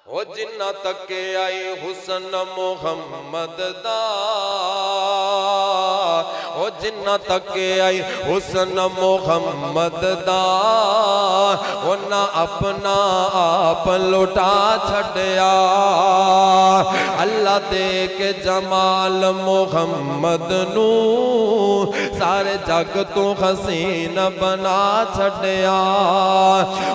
او جنہ تک آئی حسن محمد دا او جنہ تک آئی حسن محمد دا او نہ اپنا آپ لٹا چھڑیا اللہ دے کے جمال محمد نو سارے جگ تو حسین بنا چھڑیا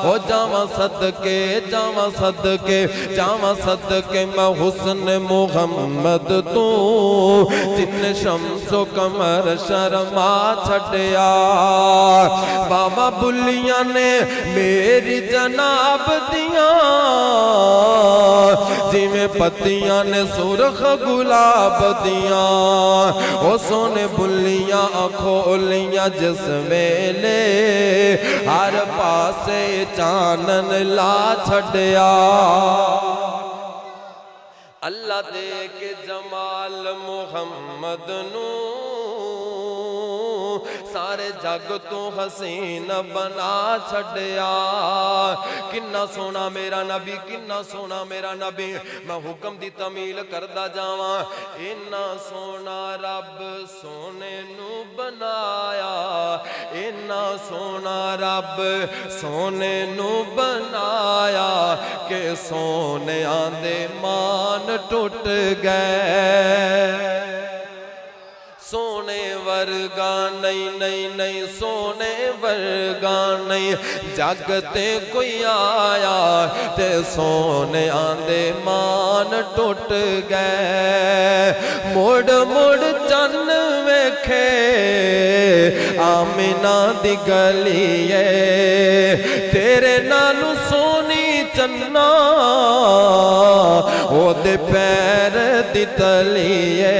او جاواں صدقے جاواں صدقے جاواں صدقے میں حسن محمد تو جن شمس و قمر شرما چھڑیا بابا بلیاں نے میری جناب دیاں جی میں پتیاں نے سرخ گلاب دیاں او سونے بلیاں کھولیاں جس ویلے ہر پاسے چانن لا چھڑیا اللہ دے کے جمال محمد نو سارے جگ تو حسین بنا چھڑیا کنا سونا میرا نبی کنا سونا میرا نبی میں حکم دی تمیل کردہ جاواں اینا سونا رب سونے نو بنایا اینا سونا رب سونے نو بنایا کہ سونے آندے مان ٹوٹ گئے سونے ورگا نہیں سونے ورگا نہیں جگتے کوئی آیا تے سونے آندے مان ٹوٹ گئے مڑ مڑ چن ویکھے آمینہ دی گلیے تیرے نالو سونی چنا او دے پیر دی تلیے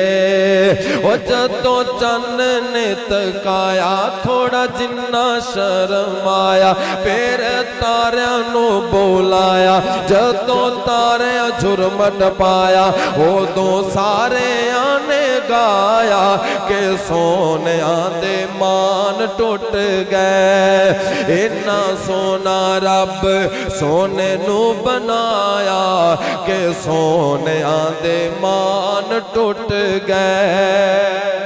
او جدو چن نے تکایا تھوڑا جنہ شرم آیا پھر تاریاں نو بولایا جدو تاریاں جھرمٹ پایا او دو سارے آنے گایا کہ سونے آندے مان ٹوٹ گئے اینا سونا رب سونے نو بنایا کہ سونے آندے مان ٹوٹ گئے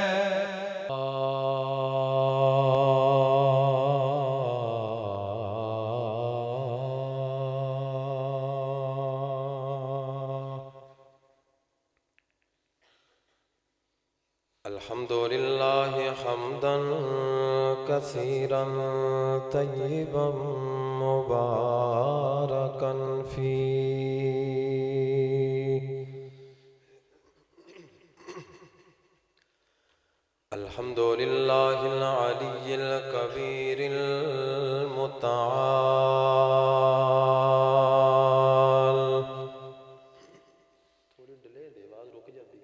الحمدللہ حمدا کثیرا طیبا مبارکا فیہ الحمدللہ العلی الکبیر المتعال تھوڑی ڈلے دے آواز رک جاتی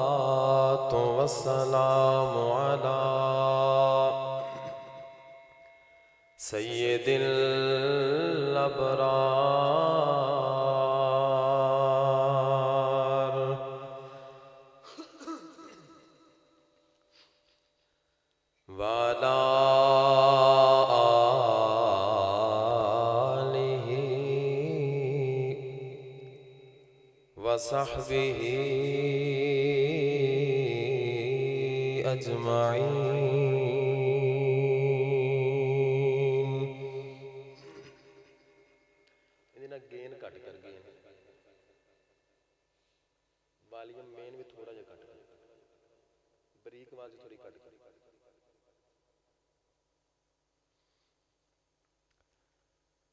والصلاة والسلام على سید الابرار وعلى وصحبه اجمعین ادھنا گین کٹ کر گین والیم مین بھی تھوڑا جا کٹ کر بریک والی تھوڑی کٹ کر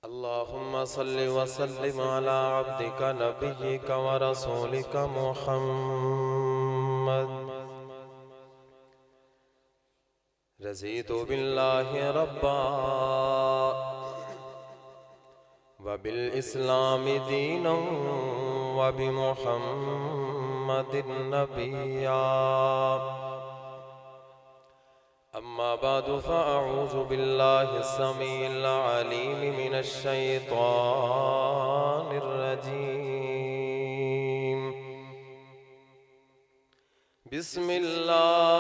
اللہم صلی وسلم علی عبدک نبیک ورسولک محمد رضیت باللہ ربا وبالاسلام دینا وبمحمد نبیا اما بعد فاعوذ باللہ السمیع العلیم من الشیطان الرجیم بسم اللہ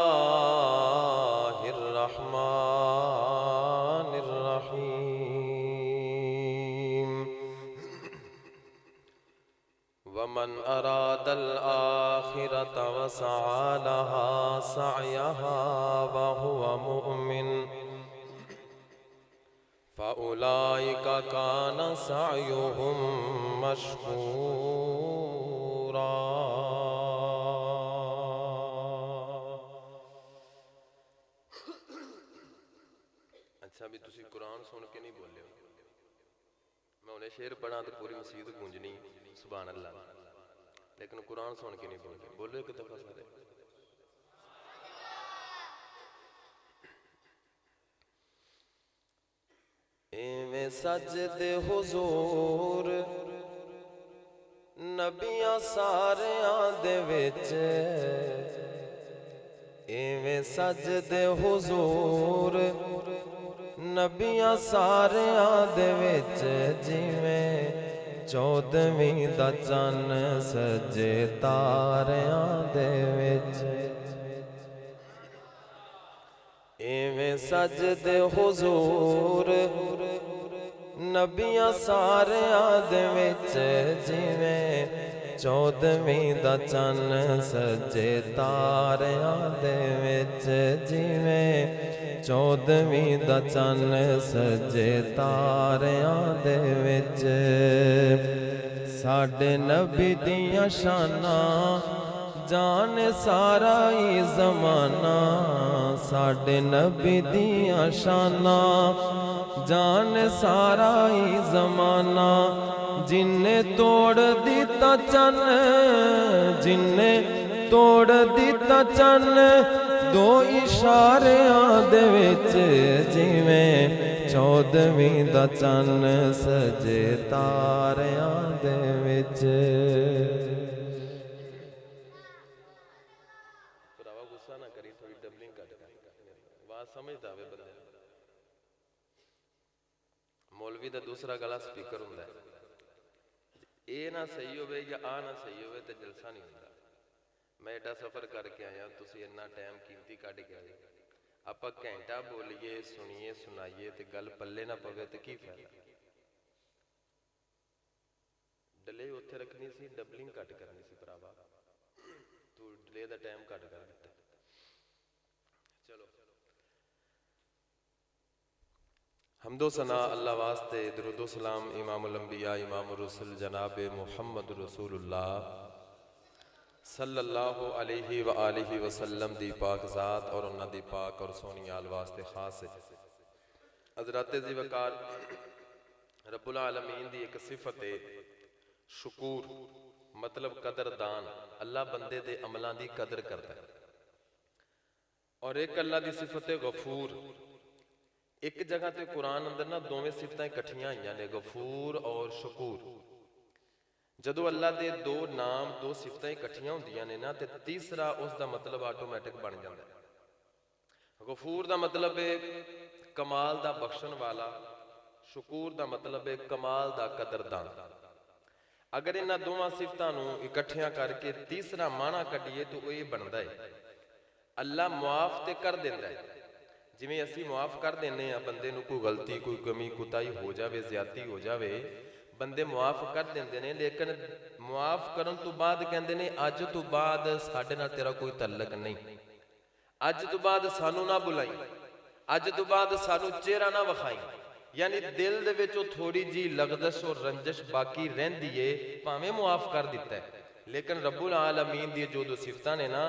الرحمن الرحمن الرحيم ومن أراد الآخرة وسعى لها سعيها وهو مؤمن فأولئك كان سعيهم مشكورا. اچھا بھی تسی قرآن سن کے نہیں بولے ہو. میں انہیں شعر پڑھا تو پوری مسجد گونجنی سبحان اللہ، لیکن قرآن سن کے نہیں بولے. بولو ایک دفعہ سارے. ایویں سجدے حضور نبیاں ساریاں دے وچ، ایویں سجدے حضور نبیاں ساریاں دے وچ، جویں 14ویں دا چن سجے تاریاں دے وچ. ایویں سجدے حضور نبیاں ساریاں دے وچ، جویں 14ویں دا چن سجے تاریاں دے وچ، جویں 14ویں دا چن سجے تاریاں دے وچ. ساڈے نبی دیاں شاناں جان سارا ہی زمانہ، ساڈے نبی دیاں شاناں جان سارا ہی زمانہ. جن نے توڑ دیتا چن، جن نے توڑ دیتا چن دو اشاریاں دے وچ، جویں 14ویں دا چن سجے تاریاں دے وچ. بھراوا غصہ نہ کری، تھوڑی ڈبلنگ کٹ کر بات سمجھتا ہوئے بندے. مولوی دا دوسرا گلا سپیکر ہوندا ہے، اے نہ صحیح ہوئے یا آ نہ صحیح ہوئے تے جلسہ نہیں ہوندا. میں ایڈا سفر کر کے آیا، تسی اتنا ٹائم قیمتی کٹ کے آئے. آپا گھنٹہ بولیے سنیے سنائیے تے گل پلے نہ پوے تے کی فائدہ. ڈلے اتھے رکھنی سی، ڈبلنگ کٹ کرنی سی. بھراوا تو ڈلے دا ٹائم کٹ کر دیتا. چلو حمد و ثنا اللہ واسطے، درود و سلام امام الانبیاء امام الرسل جناب محمد رسول اللہ صلی اللہ علیہ وآلہ وسلم دی پاک ذات اور انہ دی پاک اور سونی آل واسطے خاص ہے. حضرات ذی وقار رب العالمین دی ایک صفت ہے شکور، مطلب قدردان. اللہ بندے دے عملان دی قدر کرتا ہے. اور ایک اللہ دی صفت ہے غفور. ایک جگہ تے قرآن اندر نا دوویں صفتیں کٹھیاں ہیں، یعنی غفور اور شکور. جدو اللہ دے دو نام دو صفتیں کٹھیاں ہوندیاں نے نا تے تیسرا اس دا مطلب آٹومیٹک بن جاتا ہے. غفور دا مطلب ہے کمال دا بخشن والا، شکور دا مطلب ہے کمال دا قدردان. اگر انہاں دوواں صفتاں نو اکٹھیاں کر کے تیسرا معنی کڈیے تو یہ بندا ہے اللہ معاف تے کر دیندا ہے. جویں اسی معاف کر دینے ہیں بندے نو کوئی غلطی کوئی کمی کوتاہی ہو جاوے زیادتی ہو جاوے بندے معاف کر دیندے نے، لیکن معاف کرن تو بعد کہندے نے اج تو بعد ساڈے نال تیرا کوئی تعلق نہیں، اج تو بعد سانو نہ بلائی، اج تو بعد سانو چہرہ نہ وکھائی. یعنی دل دے وچوں تھوڑی جی لغزش اور رنجش باقی رہندی ہے، پاویں معاف کر دیتا ہے. لیکن رب العالمین دی جو دو صفتاں نے نا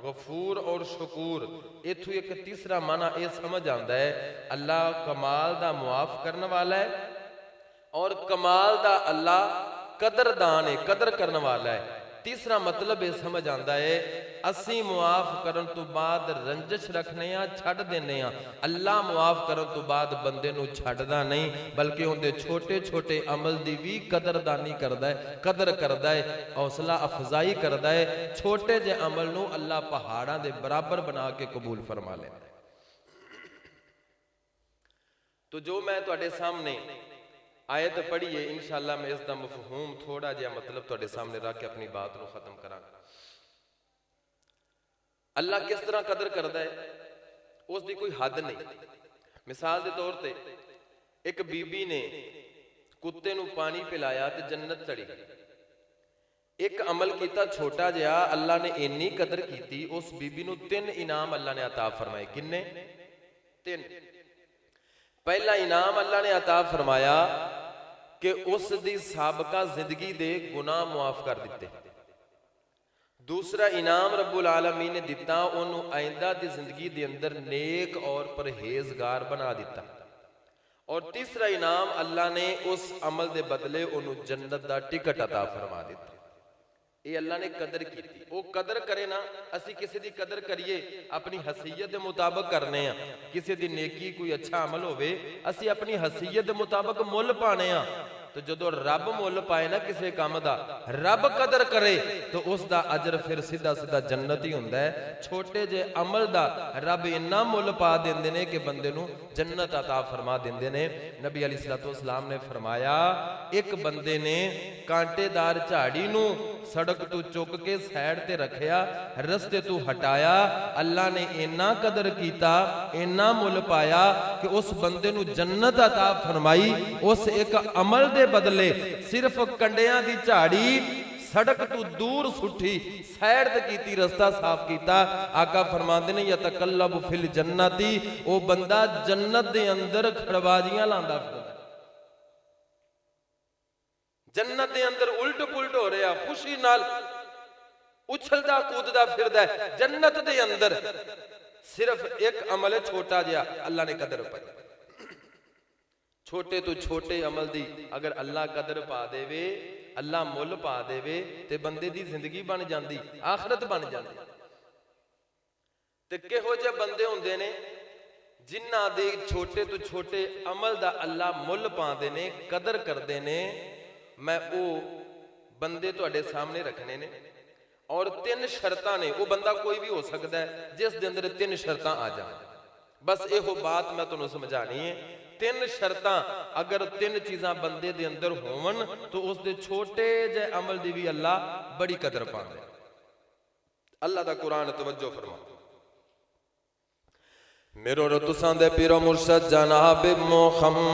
غفور اور شکور، ایتھوں ایک تیسرا معنی اے سمجھ آندا ہے اللہ کمال دا معاف کرنے والا ہے اور کمال دا اللہ قدردان ہے، قدر کرنے والا ہے. تیسرا مطلب یہ سمجھ آندا ہے اسی معاف کرن تو بعد رنجش رکھنے ہیں چھڑ دینے ہیں. اللہ معاف کرن تو بعد بندے نو چھڑدا نہیں بلکہ ان دے چھوٹے چھوٹے عمل دی بھی قدردانی کردا ہے، قدر کردا ہے، حوصلہ افزائی کردا ہے. چھوٹے جے عمل نو اللہ پہاڑاں دے برابر بنا کے قبول فرما لیتا ہے. تو جو میں تواڈے سامنے آیت پڑھیے انشاءاللہ میں اس دا مفہوم تھوڑا جہا مطلب تواڈے سامنے رکھ کے اپنی بات نو ختم کراں. اللہ کس طرح قدر کردا ہے؟ اس دی کوئی حد نہیں. مثال دے طور تے ایک بی بی نے کتے نو پانی پلایا تے جنت چڑھی. ایک عمل کیتا چھوٹا جہا, اللہ نے اینی قدر کیتی, اس بی بی نو 3 انعام اللہ نے عطا فرمائے. کنے؟ 3. پہلا انعام اللہ نے عطا فرمایا کہ اس دی سابقہ زندگی دے گناہ معاف کر دیتے. دوسرا انعام رب العالمین نے دیتا, انہوں آئندہ دی زندگی دے اندر نیک اور پرہیزگار بنا دیتا. اور تیسرا انعام اللہ نے اس عمل دے بدلے انہوں جنت دا ٹکٹ عطا فرما دیتا. یہ اللہ نے قدر کی تھی. وہ قدر کرے نا, اسی کسی دی قدر کریے اپنی حیثیت دے مطابق کرنے ہیں. کسی دی نیکی کوئی اچھا عمل ہوئے اسی اپنی حیثیت دے مطابق مول پانے ہیں. تو جدو رب مول پائے نا کسی کام دا, رب قدر کرے تو اس دا اجر پھر سیدھا سیدھا جنت ہی ہوندا ہے. چھوٹے جے عمل دا رب اتنا مول پا دیندے نے کہ بندے نو جنت عطا فرما دیندے نے. نبی علیہ السلام نے فرمایا, ایک بندے نے کانٹے دار جھاڑی نو سڑک تو چک کے سائیڈ تے رکھیا, رستے تو ہٹایا, اللہ نے اینا قدر کیتا, اینا مول پایا کہ اس بندے نو جنت عطا فرمائی. اس ایک عمل دے بدلے صرف کنڈیاں دی جھاڑی سڑک تو دور سٹھی, سائیڈ تے کیتی, رستہ صاف کیتا. آقا فرماندے نے یتقلب فی الجنتی, او بندہ جنت دے اندر کھڑبازیاں لاندا پھردا, جنت دے اندر الٹ پلٹ ہو رہا, خوشی نال اچھلدا کوددا پھردا ہے جنت دے اندر. صرف ایک عمل چھوٹا جہا اللہ نے قدر پائی. چھوٹے تو چھوٹے عمل دی اگر اللہ قدر پا دے وے, اللہ مل پا دے وے, تے بندے دی زندگی بن جاندی, آخرت بن جاندی. تے کہو جے بندے ہوندے نے جنہ دے چھوٹے تو چھوٹے عمل دا اللہ مل پا دے نے, قدر کر دے نے. میں او بندے تو اڈے سامنے رکھنے نے, اور 3 شرطاں نے. وہ بندہ کوئی بھی ہو سکتا ہے جس دے اندر 3 شرطاں آ جائیں. بس یہ بات میں تمہیں سمجھانی ہے. 3 شرطاں اگر 3 چیزاں بندے دے اندر ہون تو اس دے چھوٹے جے عمل دی بھی اللہ بڑی قدر پاندے. اللہ دا قرآن توجہ فرما. میرو رتسان دے پیرو مرشد جناب محمد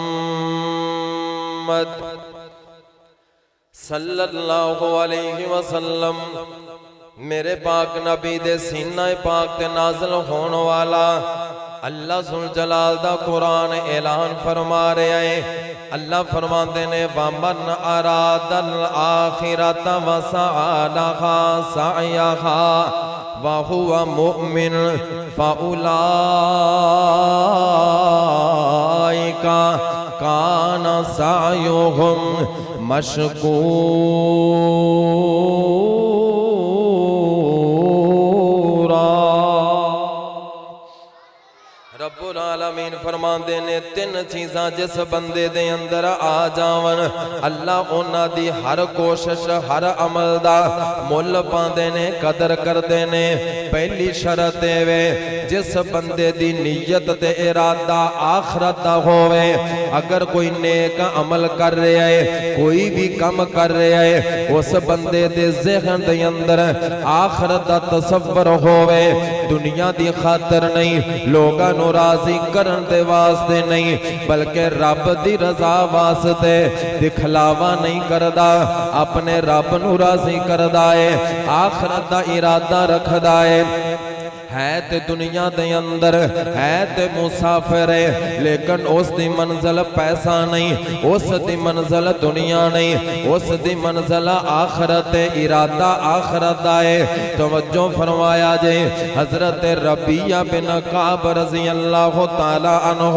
صلی اللہ علیہ وسلم, میرے پاک نبی دے سینہ پاک تے نازل ہون والا اللہ ذوالجلال دا قرآن اعلان فرما رہے ہیں. اللہ فرماندے نے وَمَنْ أَرَادَ الْآخِرَةَ وَسَعَى لَهَا سَعْيَهَا وَهُوَ مُؤْمِنٌ فَأُولَئِكَ كَانَ سَعْيُهُمْ مَشْكُورًا. رب العالمین فرماندے نے 3 چیزاں جس بندے دے اندر آ جاون اللہ اونا دی ہر کوشش ہر عمل دا مل پاندے نے, قدر کردے نے. پہلی شرط وے جس بندے دی نیت تے ارادہ آخرت دا ہوئے. اگر کوئی نیک عمل کر رہا ہے, کوئی بھی کم کر رہا ہے, اس بندے دے ذہن دے اندر آخرت دا تصور ہوئے, دنیا دی خاطر نہیں, لوگاں نو راضی کرن دے واسطے نہیں, بلکہ رب دی رضا واسطے, دکھلاوا نہیں کردا, اپنے رب نو راضی کردا ہے, آخرت دا ارادہ رکھدا ہے تے دنیا دے اندر ہے تے مسافر ہے, لیکن اس دی منزل پیسہ نہیں, اس دی منزل دنیا نہیں, اس دی منزل آخرت, ارادہ آخرت ہے. توجہ فرمایا جے حضرت ربیہ بن کعب رضی اللہ تعالی عنہ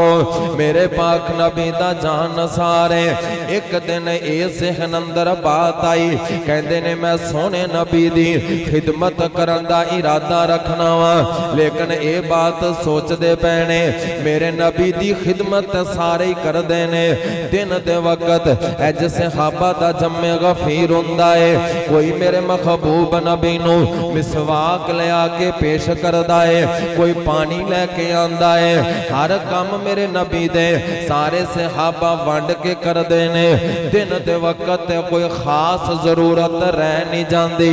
میرے پاک نبی دا جان نثار ہے. ایک دن اے ذہن اندر بات آئی, کہندے نے میں سونے نبی دی خدمت کرن دا ارادہ رکھنا وا, لیکن اے بات سوچ دے پینے میرے نبی دی خدمت سارے کر دینے. دن دے وقت اج صحابہ دا جمع غفیر ہوندا ہے, کوئی میرے محبوب نبی نو مسواک لے آ کے پیش کردا ہے, کوئی پانی لے کے آندا ہے, ہر کام میرے نبی دے سارے صحابہ ونڈ کے کر دینے. دن دے وقت کوئی خاص ضرورت رہ نہیں جاندی,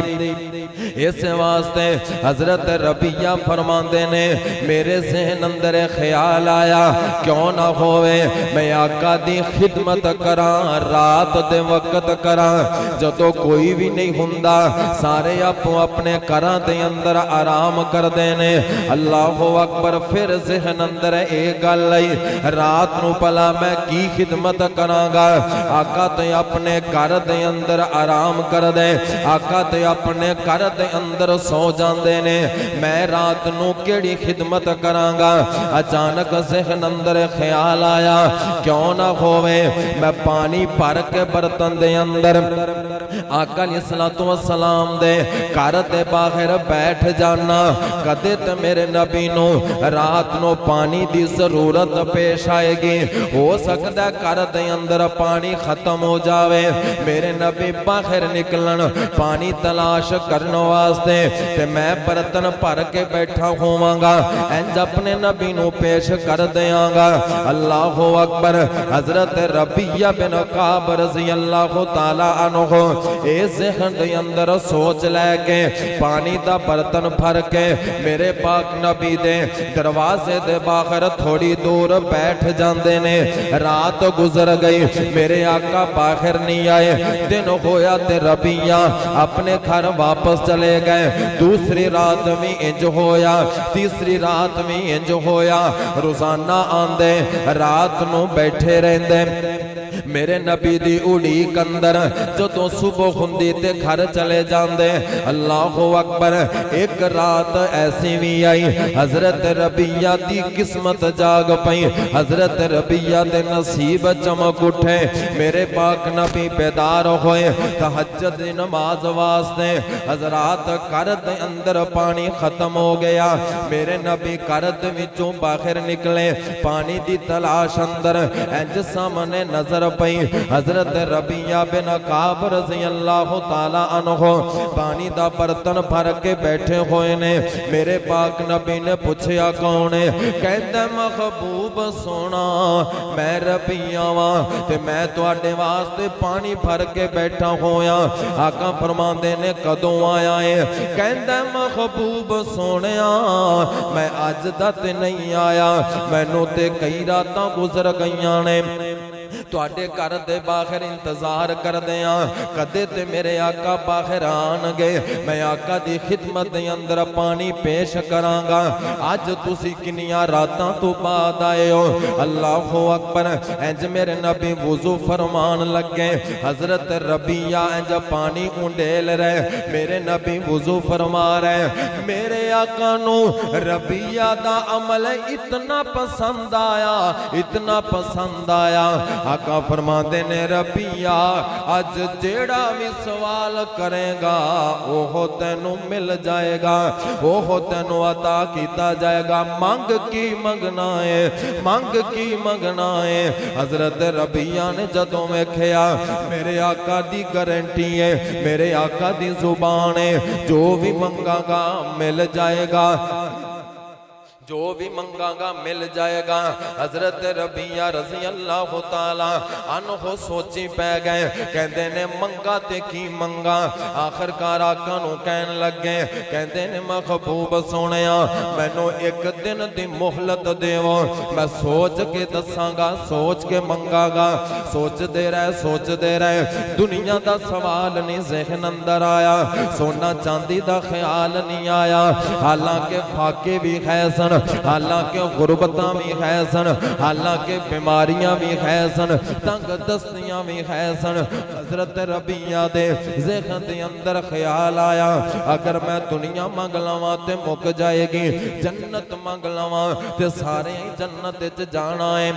اس واسطے حضرت ربیہ فرماندے نے میرے ذہن اندر خیال آیا کیوں نہ ہوئے میں آقا دی خدمت کراں رات دے وقت کراں جدوں کوئی بھی نہیں ہوندا سارے اپو اپنے گھراں دے اندر آرام کردے نے اللہ اکبر پھر ذہن اندر اے گل آئی رات نو پلا میں کی خدمت کراں گا آقا تے اپنے گھر دے اندر آرام کر دے آقا تے اپنے گھر دے اندر سو جاندے نے میں رات نو کیڑی خدمت کراں گا اچانک ذہن اندر خیال آیا کیوں نہ ہوئے میں پانی بھر کے برتن دے اندر آقا علیہ السلام دے گھر دے باہر بیٹھ جانا کدے تے میرے نبی نو رات نو پانی دی ضرورت پیش آئے گی ہو سکتا ہے گھر دے اندر پانی ختم ہو جاوے میرے نبی باہر نکلن پانی تلاش کرنے واسطے تے میں برتن بھر کے بیٹھا ہوواں گا انج اپنے نبی نو پیش کر دیاں گا اللہ اکبر حضرت ربیہ بن کعب رضی اللہ تعالی عنہ اے ذہن دے اندر سوچ لے کے پانی دا برتن بھر کے میرے پاک نبی دے دروازے دے باہر تھوڑی دور بیٹھ جاندے نے رات گزر گئی میرے آقا باہر نہیں آئے دن ہویا تے ربیہ اپنے گھر واپس چلے گئے دوسری رات میں انج ہویا تیسری رات میں انج ہویا روزانہ آندے رات نو بیٹھے رہندے میرے نبی دی اڑیک اندر جدوں صبح ہوندی تے گھر چلے جاندے اللہ اکبر ایک رات ایسی بھی آئی حضرت ربیہ دی قسمت جاگ پئی حضرت ربیہ دے نصیب چمک اٹھے میرے پاک نبی بیدار ہوئے تہجد دی نماز واسطے حضرات گھر دے اندر پانی ختم ہو گیا میرے نبی گھر دے وچوں باہر نکلے پانی دی تلاش اندر انج سامنے نظر پئی حضرت ربیہ بن کعب رضی اللہ تعالی عنہ پانی دا برتن بھر کے بیٹھے ہوئے نے میرے پاک نبی نے پوچھیا کون ہے کہندا محبوب سونا میں ربیہ واں تے میں تواڈے واسطے پانی بھر کے بیٹھا ہویا آقا فرماندے نے کدوں آیا ہے کہندا محبوب سونیا میں اج دا تے نہیں آیا مینوں تے کئی راتاں گزر گئیاں نے تواڈے گھر دے باہر انتظار کر دیاں کدے تے میرے آقا باہر آن گئے میں آقا دی خدمت دے اندر پانی پیش کراں گا اج تسی کنیاں راتاں تو بعد آئے ہو اللہ اکبر انج میرے نبی وضو فرمان لگے حضرت ربیہ انج پانی اونڈیل رہے میرے نبی وضو فرما رہے میرے آقا نو ربیہ دا عمل اتنا پسند آیا آقا فرماندے نے ربیہ اج جیڑا بھی سوال کرے گا وہ تینوں مل جائے گا وہ تینوں عطا کیتا جائے گا مانگ کی منگنا ہے حضرت ربیہ نے جدوں میں کھیا میرے آقا دی گارنٹی ہے میرے آقا دی زبان ہے جو بھی منگا گا مل جائے گا جو بھی منگا گا مل جائے گا حضرت ربیہ رضی اللہ تعالی عنہ سوچی پہ گئے کہندے نے منگا تے کی منگا آخرکار آقا نو کہن لگے کہندے نے محبوب سونیا مینوں ایک دن دی مہلت دیو میں سوچ کے دساں گا سوچ کے منگا گا سوچ دے رہے دنیا دا سوال نہیں ذہن اندر آیا سونا چاندی دا خیال نہیں آیا حالانکہ فاقے بھی خیسن حالانکہ غربتاں بھی ہے سن حالانکہ بیماریاں بھی ہے سن تنگ دستیاں بھی ہے سن حضرت ربیہ دے ذہن دے اندر خیال آیا اگر میں دنیا مانگ لواں تے مک جائے گی جنت مانگ لواں تے سارے جنت وچ جانا ہے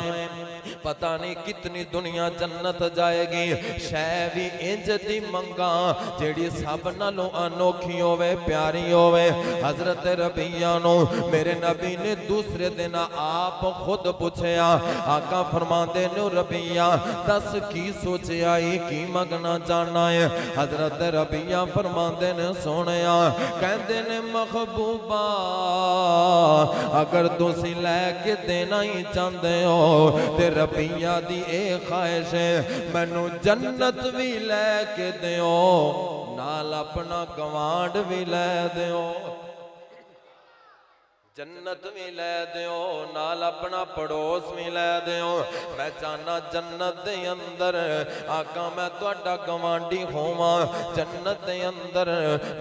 پتہ نہیں کتنی دنیا جنت جائے گی شے بھی انج دی منگا جیڑی سب نالوں انوکھی ہوئے پیاری ہوئے حضرت ربیہ نو میرے نبی نے دوسرے دن آپ خود پوچھیا آقا فرماندے نے ربیہ دس کی سوچے آئی کی منگنا جانا ہے حضرت ربیہ فرماندے نے سونیا کہندے نے محبوبہ اگر تسی لے کے دینا ہی چاندے ہو تے رب نبیاں دی اے خواہش ہے مینو جنت بھی لے کے دیو نال اپنا گوانڈ بھی لے دیو جنت بھی لے دیو نال اپنا پڑوس بھی لے دیو میں چاہنا جنت دے اندر آقا میں تواڈا گوانڈی ہوواں جنت دے اندر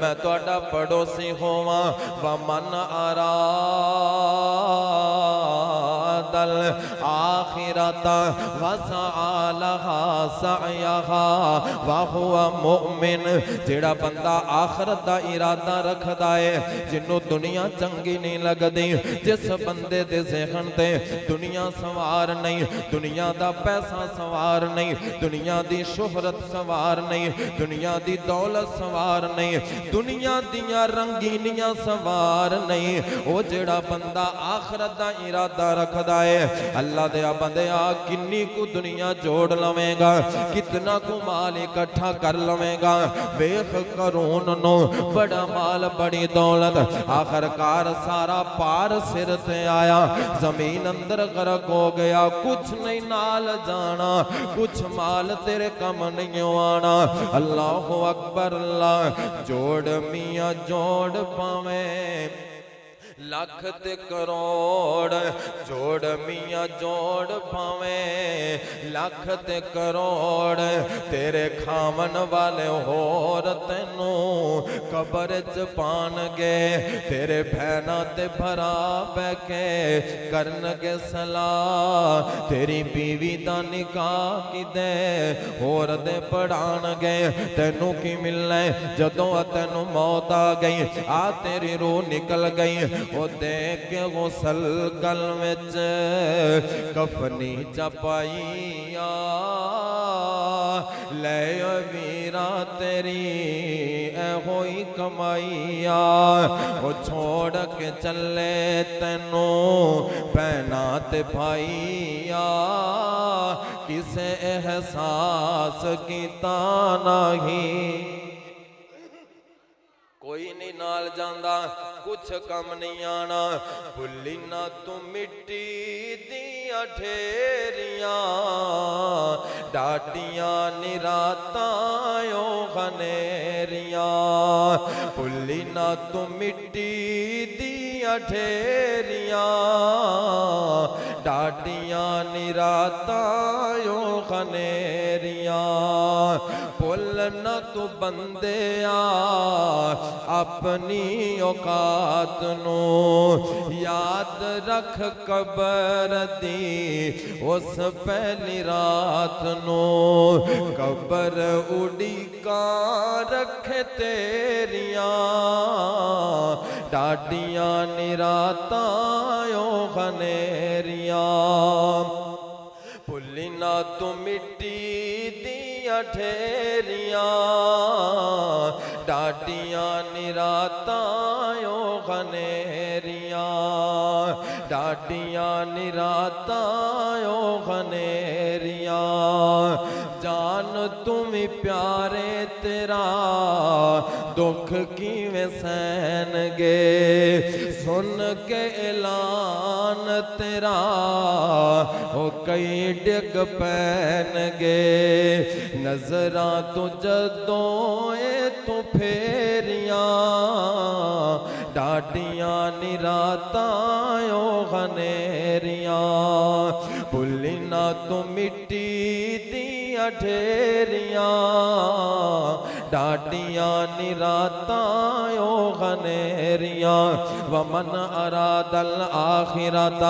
میں تواڈا پڑوسی ہوواں ومن اراد الآخرۃ وسعى لها سعيها وهو مؤمن جڑا بندہ آخرت دا ارادہ رکھدا ہے جنوں دنیا چنگی نہیں لگ جس بندے دے ذہن تے دنیا سوار نہیں دنیا دا پیسہ سوار نہیں دنیا دی شہرت سوار نہیں دنیا دی دولت سوار نہیں دنیا دیاں رنگینیاں سوار نہیں او جڑا بندہ آخرت دا ارادہ رکھدا ہے اللہ دے بندے کنی کو دنیا جوڑ لویں گا کتنا کو مال اکٹھا کر لویں گا ویکھ قارون نو بڑا مال بڑی دولت آخرکار سارا پار سر تے آیا زمین اندر غرق ہو گیا کچھ نہیں نال جانا کچھ مال تیرے کم نہیں آنا اللہ اکبر اللہ جوڑ میاں جوڑ پاویں لاکھ تے کروڑ جوڑ میاں جوڑ پاویں لاکھ تے کروڑ تیرے کھاون والے ہور تینوں قبر چ پان گے تیرے بہنا تے بھرا بہ کے کرن گے صلاح تیری بیوی دا نکاح کی دے ہور دے پڑھان گے تینوں کی ملنا ہے جدوں تینوں موت آ گئی آ تیری روح نکل گئی وہ دیکھ کے غسل گل وچ کفنی چپائی لے ویرا تیری اے ہوئی کمائی وہ چھوڑ کے چلے تینوں پہنا تے بھائی کسے احساس کیتا نہیں کوئی نہیں نال جاندہ کچھ کم نہیں آنا بھلی نہ تو مٹی دیاں ڈھیریاں ڈاٹیاں نراتایوں غنیریاں بھلی نہ تو مٹی دیاں ڈھیریاں ڈاٹیاں نراتایوں غنیریاں بھول نہ تو بندے اپنی اوقات نو یاد رکھ قبر دی اس پہلی رات نو قبر اڑی کان رکھے تیریاں ڈاڈیاں نراتایوں غنیریاں بھلی نہ تو مٹی دیاں ڈھیریاں ڈاڈیاں نراتایوں غنیریاں ڈاڈیاں نراتایوں غنیریاں جان تم پیارے تیرا دکھ کیویں سہن گے سن کے اعلان تیرا وہ کئی ڈگ پین گے نظراں تو جدوں تو پھیریاں ڈاڈیاں نراتایوں غنیریاں بھلی نہ تو مٹی دیاں ڈھیریاں ڈاڈیاں نراتایوں غنیریاں ومن اراد الآخرۃ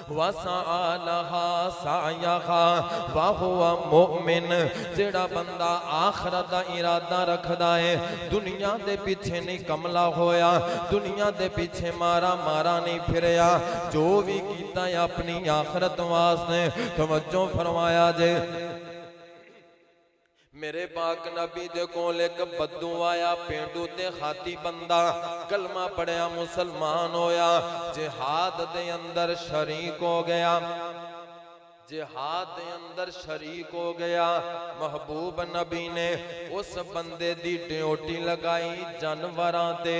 وسعى لها سعيها وهو مؤمن جڑا بندہ آخرت دا ارادہ رکھدا ہے دنیا دے پیچھے نہیں کملا ہویا دنیا دے پیچھے مارا نہیں پھریا جو بھی کیتا ہے اپنی آخرت واسطے توجہ فرمایا جے میرے پاک نبی دے کول ایک بدو آیا پینڈو تے خاتی بندہ کلمہ پڑھیا مسلمان ہویا جہاد دے اندر شریک ہو گیا جہاد دے اندر شریک ہو گیا محبوب نبی نے اس بندے دی ڈیوٹی لگائی جانوراں تے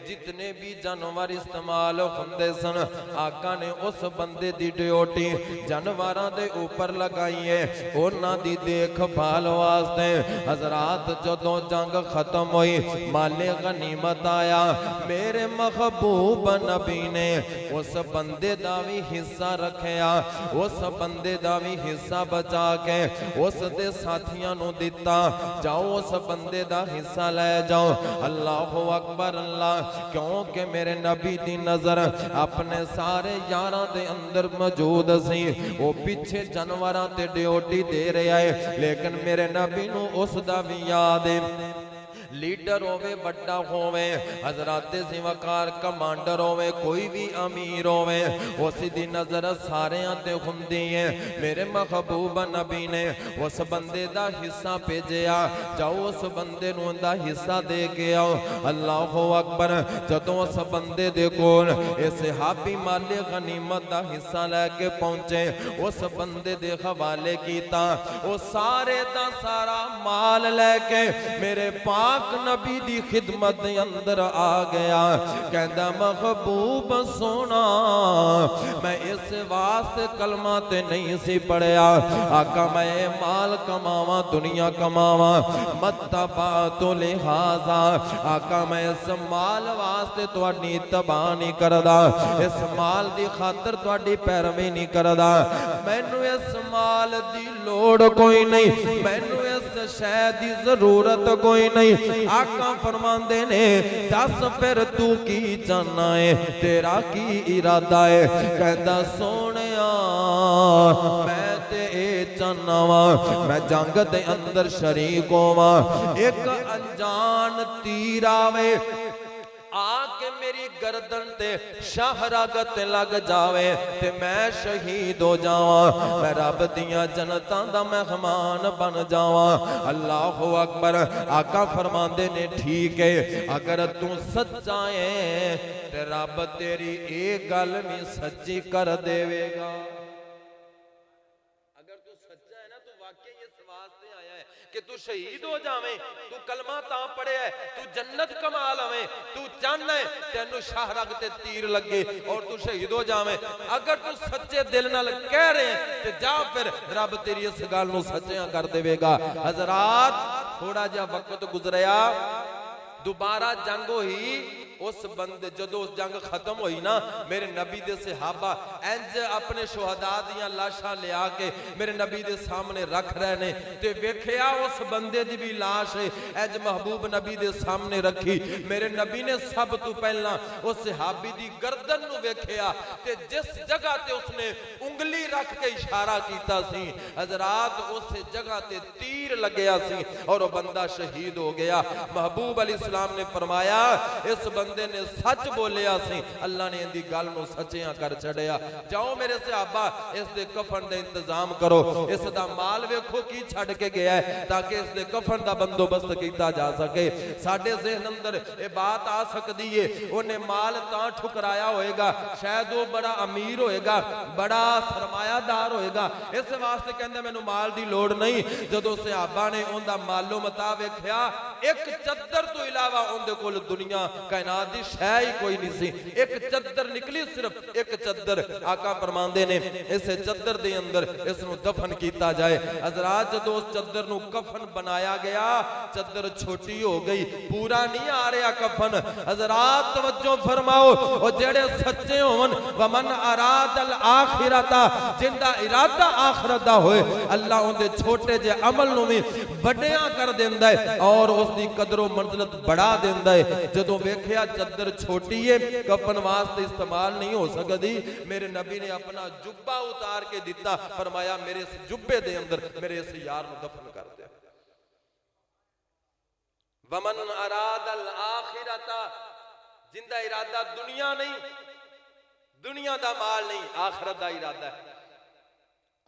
جتنے بھی جانور استعمال ہوندے سن آقا نے اس بندے دی ڈیوٹی جانوراں دے اوپر لگائی ہے انہاں دی دیکھ بھال واسطے حضرات جدوں جنگ ختم ہوئی مال غنیمت آیا میرے محبوب نبی نے اس بندے دا بھی حصہ رکھیا اس بندے دا بھی حصہ بچا کے اس دے ساتھیاں نو دیتا جاؤ اس بندے دا حصہ لے جاؤ اللہ اکبر اللہ کیونکہ میرے نبی دی نظر اپنے سارے یاراں دے اندر موجود سی وہ پیچھے جانوراں تے ڈیوٹی دے رہے آئے لیکن میرے نبی نو اس دا بھی یاد ہے لیڈر ہوئے بڑا ہوئے حضرات زیوکار کمانڈر ہوئے کوئی بھی امیر ہوئے اسی دی نظر سارے آتے خندی ہیں میرے محبوب نبی نے اس بندے دا حصہ پیجیا جاؤ اس بندے نو دا حصہ دے کے آؤ اللہ اکبر جدوں اس بندے دے کول اس صحابی مال غنیمت دا حصہ لے کے پہنچے اس بندے دے حوالے کیتا وہ سارے دا سارا مال لے کے میرے پاک نبی دی خدمت اندر آ گیا کہندا محبوب سونا میں اس واسطے کلمہ تے نہیں سی پڑھیا آقا میں مال کماواں دنیا کماواں متبعت لہذا آقا میں اس مال واسطے تواڈی اتباع نہیں کردا اس مال دی خاطر تواڈی پیروی نہیں کردا مینوں اس مال دی لوڑ کوئی نہیں مینوں اس شے دی ضرورت کوئی نہیں آقا فرماندے نے دس پھر تو کی جانا ہے تیرا کی ارادہ ہے کہندا سونیا میں تے اے جانا وا میں جنگ دے اندر شریک ہوواں ایک انجان تیر آوے آکے میری گردن تے شاہراغت لگ جاوے تے میں شہید ہو جاواں میں رب دیاں جنتاں دا مہمان بن جاواں اللہ اکبر آقا فرماندے نے ٹھیک ہے اگر تو سچا ہے تے رب تیری ایک گل میں سچی کر دیوے گا کہ تو شہید ہو جاویں تو کلمہ تاں پڑے ہے تو جنت کما لویں تو چاہنا ہے تینو شاہراغ تے تیر لگے اور تو شہید ہو جاویں اگر تو سچے دل نال کہہ رہے ہیں تو جا پھر رب تیری اس گل نو سچیاں کر دے گا حضرات تھوڑا جا وقت گزریا دوبارہ جنگ ہوئی اس بندے جدو جنگ ختم ہوئی نا میرے نبی دے صحابہ انج اپنے شہداء دیاں لاشاں لے آکے میرے نبی دے سامنے رکھ رہے نے تے ویکھیا اس بندے دی بھی لاش ہے انج محبوب نبی دے سامنے رکھی میرے نبی نے سب تو پہلا اس صحابی دی گردن نو ویکھیا تے جس جگہ تے اس نے انگلی رکھ کے اشارہ کیتا سی حضرات اس جگہ تے تیر لگیا سی اور وہ بندہ شہید ہو گیا محبوب علیہ السلام نے فرمایا اس بندے نے سچ بولیا سی اللہ نے اندی گل نو سچیاں کر چھڑیا جاؤ میرے صحابہ اس دے کفن دے انتظام کرو اس دا مال ویکھو کی چھڑ کے گیا ہے تاکہ اس دے کفن دا بندوبست کیتا جا سکے ساڈے ذہن اندر اے بات آ سکدی ہے اونے مال تاں ٹھکرایا ہوئے گا شاید وہ بڑا امیر ہوئے گا بڑا سرمایہ دار ہوئے گا اس واسطے کہندے مینوں مال دی لوڑ نہیں جدوں صحابہ نے اون دا مالو متا ویکھیا ایک چادر تو علاوہ اون دے کول دنیا کائنات دی شے ہی کوئی نہیں سی ایک چادر نکلی صرف ایک چادر آقا فرماندے نے اس چادر دے اندر اس نو دفن کیتا جائے حضرات جدوں اس چادر نو کفن بنایا گیا چادر چھوٹی ہو گئی پورا نہیں آ رہا کفن حضرات توجہ فرماؤ او جڑے سچے ہون ومن اراد الاخرۃ جن دا ارادہ آخرت دا ہوئے اللہ اون دے چھوٹے جے عمل نو بھی بڑیاں کر دیندا ہے اور اس دی قدر و منزلت بڑھا دیندا ہے جدوں ویکھیا چادر چھوٹی ہے کفن واسطے استعمال نہیں ہو سکدی میرے نبی نے اپنا جبہ اتار کے دیتا فرمایا میرے اس جبے دے اندر میرے اس یار نو دفن کر دے ومن اراد الاخرۃ جن دا ارادہ دنیا نہیں دنیا دا مال نہیں آخرت دا ارادہ ہے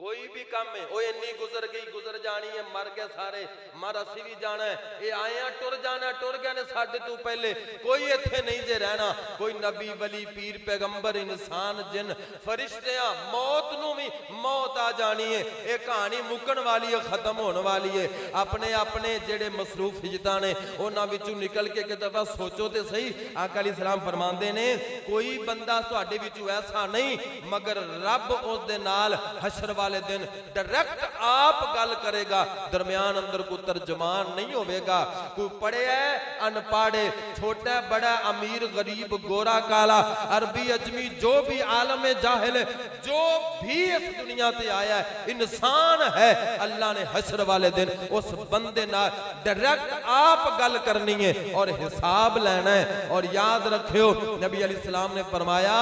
کوئی بھی کام ہے وہ انی گزر گئی گزر جانی ہے، مر گئے سارے، مر اسی بھی جانا ہے، اے آئے ہیں ٹر جانا ہے، ٹر گئے نے ساڈے تو پہلے، کوئی ایتھے نہیں جے رہنا، کوئی نبی ولی پیر پیغمبر انسان جن فرشتیاں، موت نو بھی موت آ جانی ہے، اے کہانی مکن والی ہے، ختم ہونے والی ہے۔ اپنے اپنے جڑے مصروف ہجتاں نے انہاں وچوں نکل کے کہ دفعہ سوچو تے صحیح، آقا علیہ السلام فرماندے نے کوئی بندہ تہاڈے وچوں ایسا نہیں مگر رب اس دے نال حشر والے دن ڈائریکٹ آپ گل کرے گا، درمیان اندر کو ترجمان نہیں ہوئے گا، کوئی پڑھے ہے ان پاڑے، چھوٹا بڑا امیر غریب گورا کالا عربی اجمی جو بھی عالم جاہل ہے، جو بھی اس دنیا تے آیا ہے انسان ہے، اللہ نے حشر والے دن اس بندے نہ ڈائریکٹ آپ گل کرنی ہے اور حساب لینا ہے۔ اور یاد رکھیو نبی علیہ السلام نے فرمایا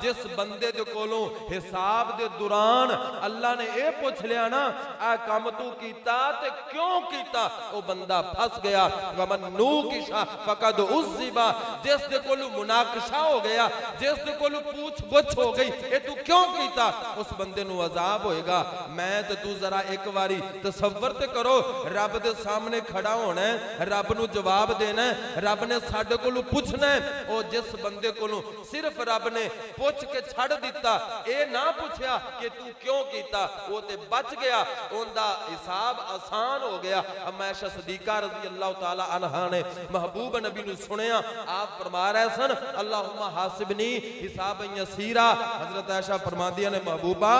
جس بندے دے کولوں حساب دے دوران اللہ نے اے پوچھ لیا نا اے کام تو کیتا تے کیوں کیتا، وہ بندہ پھنس گیا۔ ومن نوکشا فقد عذبا، جس دے کولوں مناقشہ ہو گیا، جس دے کولوں پوچھ گچھ ہو گئی اے تو کیوں کیتا، اس بندے نو عذاب ہوئے گا۔ میں تے تو ذرا ایک واری تصور تے کرو رب دے سامنے کھڑا ہونا ہے، رب نو جواب دینا ہے، رب نے ساڈے کولوں پوچھنا ہے، او جس بندے کولوں صرف رب نے پوچھ کے چھڑ دیتا، اے نہ پوچھیا کہ تو کیوں کیتا، وہ تے بچ گیا، ان دا حساب آسان ہو گیا۔ اما عائشہ صدیقہ رضی اللہ تعالی عنہ نے محبوب نبی نو سنیا، آپ فرما رہے سن اللہم حاسبنی حسابا یسیرا، حضرت عائشہ فرما دیا نے محبوبہ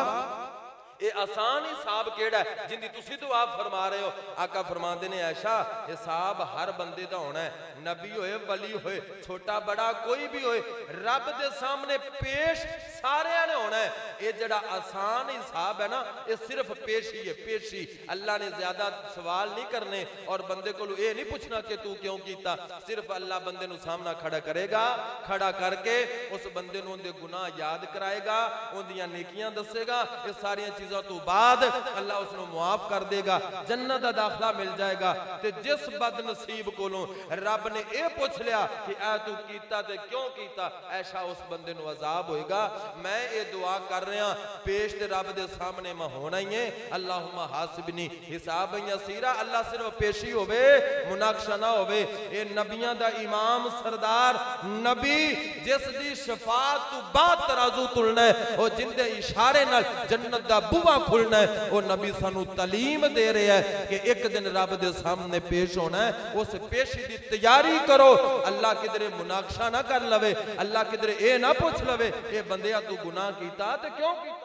اے آسان حساب کیڑا ہے جن دی تسی تو آپ فرما رہے ہو۔ آقا فرما دینے عائشہ حساب ہر بندے دا ہونا ہے، نبی ہوئے ولی ہوئے چھوٹا بڑا کوئی بھی ہوئے، رب دے سامنے پیش سارے نے ہونا ہے۔ اے جڑا آسان حساب ہے نا اے صرف پیشی ہے، پیشی، اللہ نے زیادہ سوال نہیں کرنے اور بندے کو اے نہیں پوچھنا کہ تو کیوں کیتا، صرف اللہ بندے نو سامنا کھڑا کرے گا، کھڑا کر کے اس بندے نو ان دے گناہ یاد کرائے گا، ان دیاں نیکیاں دسے گا، یہ ساری چیزوں تو بعد اللہ اس نے معاف کر دے گا، جنت دا داخلہ مل جائے گا۔ تے جس بد نصیب کولوں رب نے اے پوچھ لیا کہ اے تو کیتا تے کیوں کیتا، ایشا اس بندے نو عذاب ہوئے گا۔ میں اے دعا کر رہا پیش تے رب دے سامنے میں ہونا ہی ہے، اللہم حاسبنی حسابا یسیرا، اللہ صرف پیشی ہوئے مناقشہ نہ ہوئے۔ اے نبیاں دا امام سردار نبی جس دی شفاعت تو بعد ترازو تلنا ہے اور جن دے اشارے نال جنت دا بوا کھلنا ہے، وہ نبی سانو تعلیم دے رہے ہیں کہ ایک دن رب دے سامنے پیش ہونا ہے، اس پیشی دی تیاری کرو، اللہ کدھر مناقشہ نہ کر لوے، اللہ کدھر اے نہ پوچھ لوے اے بندیا تو گناہ کیتا تے کیوں کیتا۔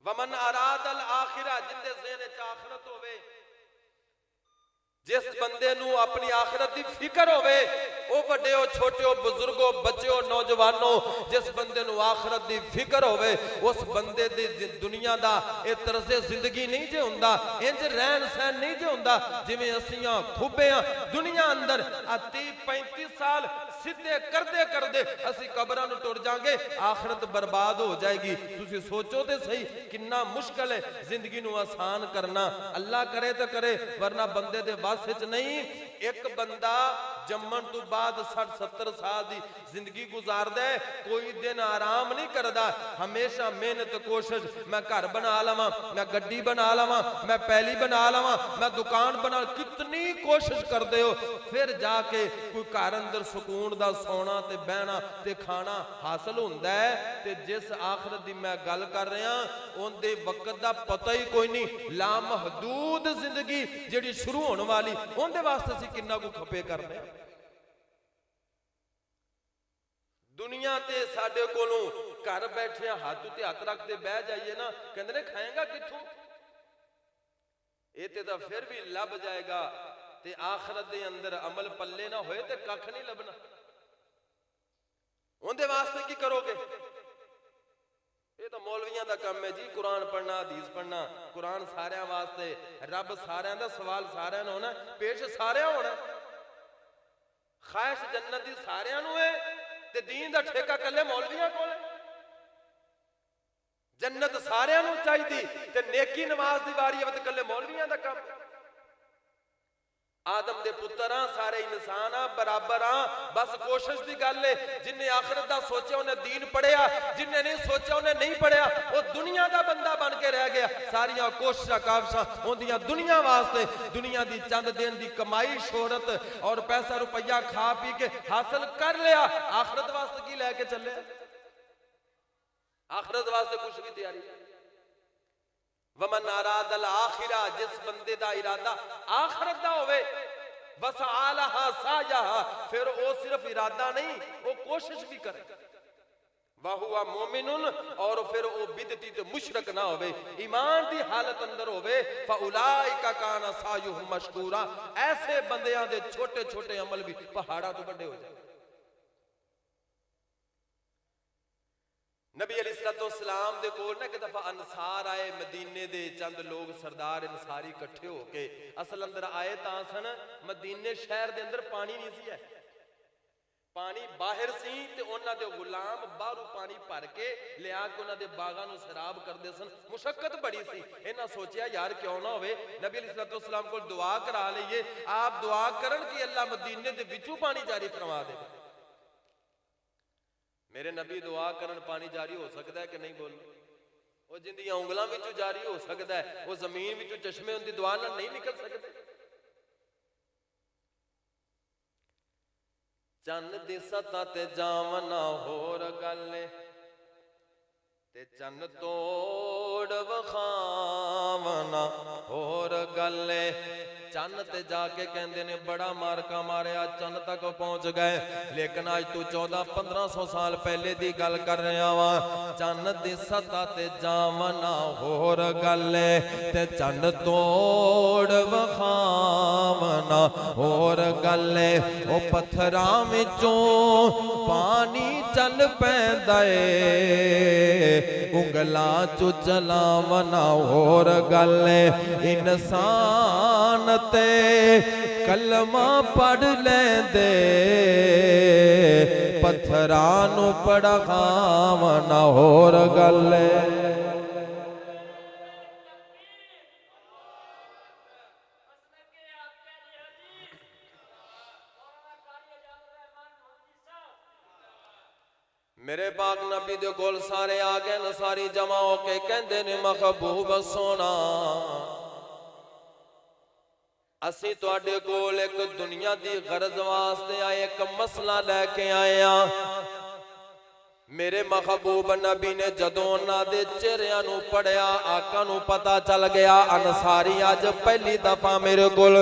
ومن اراد الاخرہ، جن دے ذہن وچ آخرت ہوے، جس بندے نو اپنی آخرت دی فکر ہوئے، او بڑے ہو چھوٹے ہو بزرگوں بچے ہو نوجوانوں، جس بندے نو آخرت دی فکر ہوئے اس بندے دی دنیا دا اے طرز زندگی نہیں جے ہوندا، انج رہن سہن نہیں جے ہوندا جویں اسیاں کھبے ہاں دنیا اندر 30-35 سال سدھے کردے کردے اسی قبراں نو ٹر جاں گے، آخرت برباد ہو جائے گی۔ تسی سوچو تے صحیح کتنا مشکل ہے زندگی نو آسان کرنا، اللہ کرے تو کرے ورنہ بندے دے بس وچ نہیں۔ ایک بندہ جمن تو بعد 60-70 سال دی زندگی گزار دے، کوئی دن آرام نہیں کردا، ہمیشہ محنت کوشش، میں گھر بنا لواں، میں گڈی بنا لواں، میں پہلی بنا لواں، میں دکان بنا، کتنی کوشش کر دے ہو، پھر جا کے کوئی گھر اندر سکون دا سونا تے بہنا تے کھانا حاصل ہوندا ہے۔ تے جس آخرت دی میں گل کر رہا ان دے وقت دا پتہ ہی کوئی نہیں، لامحدود زندگی جڑی شروع ہونے والی ان دے واسطے سی کنا کو کھپے کرنے۔ دنیا تے ساڈے کولوں گھر بیٹھے ہاتھ تے ہاتھ رکھ دے بہ جائیے نا، کہندے نے کھائیں گا کتھوں، اے تے پھر بھی لب جائے گا، تے آخرت دے اندر عمل پلے نہ ہوئے تے ککھ نہیں لبنا، ان دے واسطے کی کرو گے؟ یہ تو مولویاں دا کم ہے جی، قرآن پڑھنا حدیث پڑھنا، قرآن سارے واسطے، رب سارے دا سوال سارے ہونا، پیش سارے ہونا، خواہش جنت دی سارے نو ہے تے دین دا ٹھیکہ کلے مولویاں کو ہے، جنت سارے نو چاہی دی تے نیکی نماز دی باری ہے تے کلے مولویاں دا کم ہے۔ آدم دے پتراں سارے انساناں برابراں، بس کوشش دی گل ہے، جن نے آخرت دا سوچے انہیں دین پڑھیا، جن نے نہیں سوچے انہیں نہیں پڑھیا وہ دنیا دا بندہ بن کے رہ گیا. ساریاں کوششاں کاوشاں ہوندیاں دنیا واسطے, دنیا دی چند دن دی کمائی شہرت اور پیسہ روپیہ کھا پی کے حاصل کر لیا. آخرت واسطے کی لے کے چلے؟ آخرت واسطے کچھ بھی تیاری. ومن اراد الاخرہ, جس بندے دا ارادہ آخرت دا ہوئے, وسعی لہا سعیہا, پھر وہ صرف ارادہ نہیں وہ کوشش بھی کرے. وَهُوَ مُؤْمِنٌ, اور پھر وہ بدعتی تے مشرک نہ ہوئے, ایمان دی حالت اندر ہوئے. فَأُولَئِكَ كَانَ سَعْيُهُمْ مَشْكُورًا, ایسے بندیاں دے چھوٹے چھوٹے عمل بھی پہاڑاں تو بڑے ہو جائے. نبی علیہ السلام دے کول نہ کہ دفعہ انصار آئے مدینے دے, چند لوگ سردار انصاری کٹھے ہو کے اصل اندر آئے تاں سن. مدینے شہر دے اندر پانی نہیں سی ہے, پانی باہر سی, تے انہاں دے غلام باہروں پانی بھر کے لیا کے انہاں دے باغاں نو سیراب کردے سن. مشقت بڑی سی. انہاں سوچیا یار کیوں نہ ہوئے نبی علیہ السلام کو دعا کرا لئیے, آپ دعا کرن کہ اللہ مدینے دے وچوں پانی جاری فرما دے. میرے نبی دعا کرن پانی جاری ہو سکتا ہے کہ نہیں؟ بول, وہ جن دی انگلاں وچوں جاری ہو سکتا ہے, وہ زمین وچوں چشمے ان دی دعا نال نہیں نکل سکتے. چند دی سطح تے جاونا ہور گلے, تے چند توڑ وخاونا ہور گلے. چند تے جا کے کہندے نے بڑا مارکا ماریا, چند تک پہنچ گئے, لیکن آج تو 1400-1500 سال پہلے دی گل کر رہے ہیں. چند دی سطح تے جاونا ہور گلے, تے چند توڑ وخاونا ہور گلے. او پتھراں وچوں پانی چل پیندا اے, انگلاں چو چلاونا ہور گلے. انسان تے کلمہ پڑھ لیں دے, پتھرانو پڑھاونا ہور گلے. میرے پاک نبی دے کول سارے آگے ن ساری جمع ہو کے کہندے نے محبوب سونا, اسی تو اڈے کول ایک دنیا دی غرض واسطے آئے, ایک مسئلہ لے کے آئے ہیں. میرے محبوب نبی نے جدوں نہ دے چہریاں نو پڑھیا, آقا نو پتا چل گیا انصاری آج پہلی دفعہ میرے کول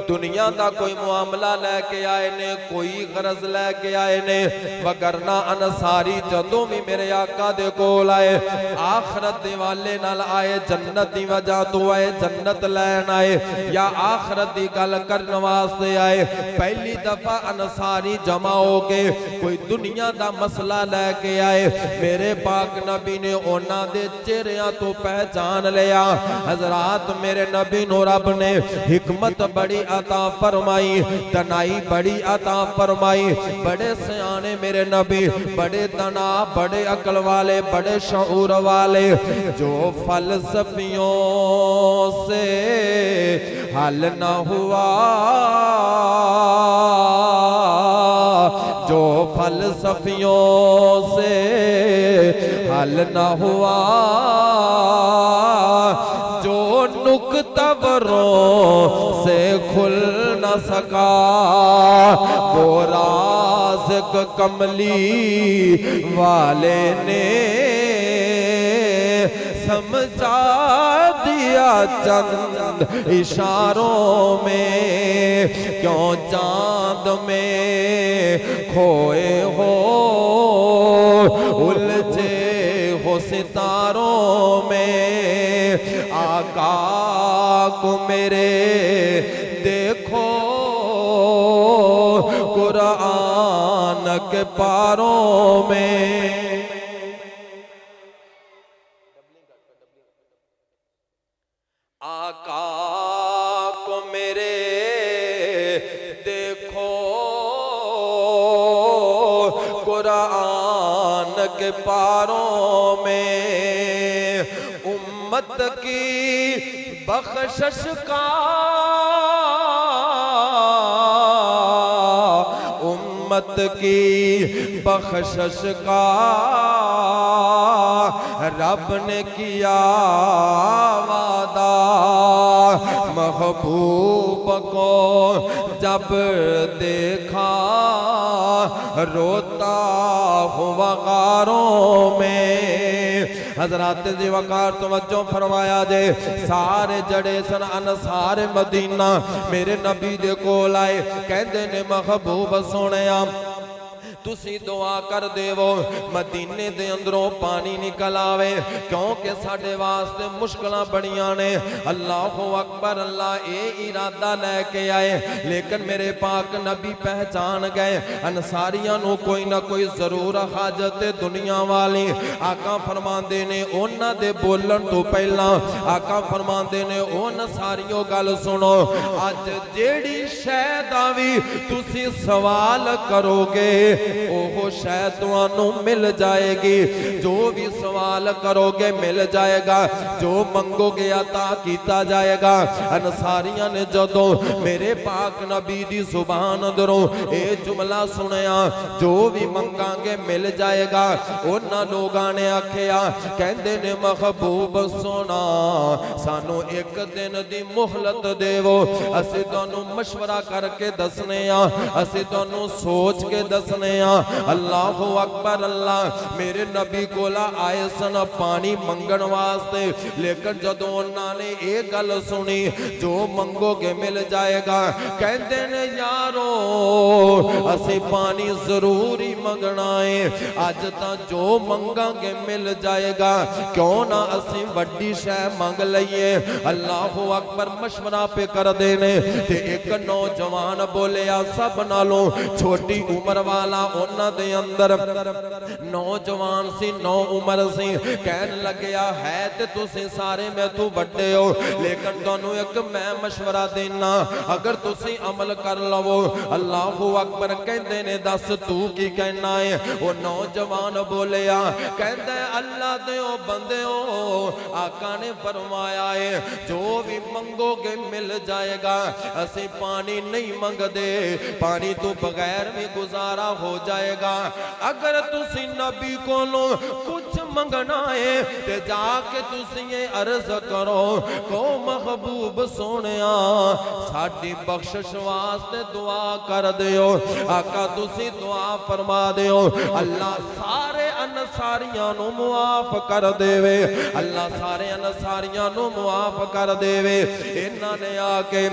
دنیا دا کوئی معاملہ لے کے آئے نے, کوئی غرض لے کے آئے نے. وگرنہ انصاری جدوں بھی میرے آقا دے کول آئے آخرت دے والے نال آئے, جنت دی وجہ تو آئے, جنت لین آئے, یا آخرت دی گل کرن واسطے آئے. پہلی دفعہ انصاری جمع ہو کے کوئی دنیا دا مسئلہ لے کے آئے. میرے پاک نبی نے اونا دے چہریاں تو پہچان لیا. حضرات میرے نبی نو رب نے حکمت بڑی عطا فرمائی, دنائی بڑی عطا فرمائی. بڑے سیانے میرے نبی, بڑے دنا, بڑے عقل والے, بڑے شعور والے, جو فلسفیوں سے حل نہ ہوا, جو فلسفیوں سے حل نہ ہوا, جو نکتبروں سے کھل نہ سکا, وہ رازق کملی والے نے سمجھا دیا چند اشاروں میں. کیوں چاند میں کھوئے ہو, الجھے ہو ستاروں میں, آقا کو میرے دیکھو قرآن کے پاروں میں. آقا کو میرے دیکھو قرآن کے پاروں میں, امت کی بخشش کا, امت کی بخشش کا رب نے کیا وعدہ محبوب کو جب دیکھا روتا ہوا غاروں میں۔ حضرات ذی وقار توجہ فرمایا جے، سارے جڑے سن انصار مدینہ میرے نبی دے کول آئے، کہندے نے محبوب سونیا تسی دعا کر دے وہ مدینے دے اندروں پانی نکل آوے، کیونکہ ساڑھے واسطے مشکلہ بڑیاں نے۔ اللہ اکبر، اللہ اے ارادہ لے کے آئے، لیکن میرے پاک نبی پہچان گئے انصاریاں نو کوئی نہ کوئی ضرور حاجت دنیا والی۔ آقا فرماندے نے اونا دے بولن تو پہلا آقا فرماندے نے اونا ساریوں گل سنو، آج جیڑی شہداوی تسی سوال کرو گے اوہ شیطانوں مل جائے گی، جو بھی سوال کرو گے مل جائے گا، جو منگو گے عطا کیتا جائے گا۔ انصاریاں نے جدوں میرے پاک نبی دی زبان دروں اے جملہ سنیا، جو بھی منگاں گے مل جائے گا، انہاں لوگاں نے آکھیا کہندے نے محبوب سونا سانو ایک دن دی مہلت دے وہ، اسی تانوں مشورہ کر کے دسنے اسی تانوں سوچ کے دسنے۔ اللہ اکبر، اللہ میرے نبی کولا آئے سن پانی منگن واسطے، لیکن جدوں انہاں نے ایک گل سنی جو منگو گے مل جائے گا، کہندے نے یارو اسی پانی ضروری منگنا ہے، آج تا جو منگاں گے مل جائے گا، کیوں نہ اسی وڈی شے منگ لئیے۔ اللہ اکبر، مشورہ پہ کر دینے تے ایک نوجوان بولیا سب نالوں چھوٹی عمر والا انہ دے اندر نوجوان سی، نو عمر سی، کہن لگیا ہے تے تسی سارے میں تو بڑھے ہو، لیکن دونوں ایک میں مشورہ دینا اگر تسی عمل کر لو۔ اللہ اکبر، کہندے نے دس تو کی کہنا ہے؟ وہ نوجوان بولیا کہندے اللہ دے او بندے ہو، آقا نے فرمایا ہے جو بھی منگو گے مل جائے گا، اسی پانی نہیں منگ دے، پانی تو بغیر بھی گزارا ہو جائے گا۔ اگر تسی نبی کو لو کچھ منگنا ہے تے جا کے تسی یہ عرض کرو کو محبوب سونیا ساڑھی بخشش واسطے دعا کر دیو۔ آقا تسی دعا فرما دیو، اللہ سارے انصاریاں نو معاف کر دیوے، اللہ سارے انصاریاں نو معاف کر دیوے۔ انہاں نے آکے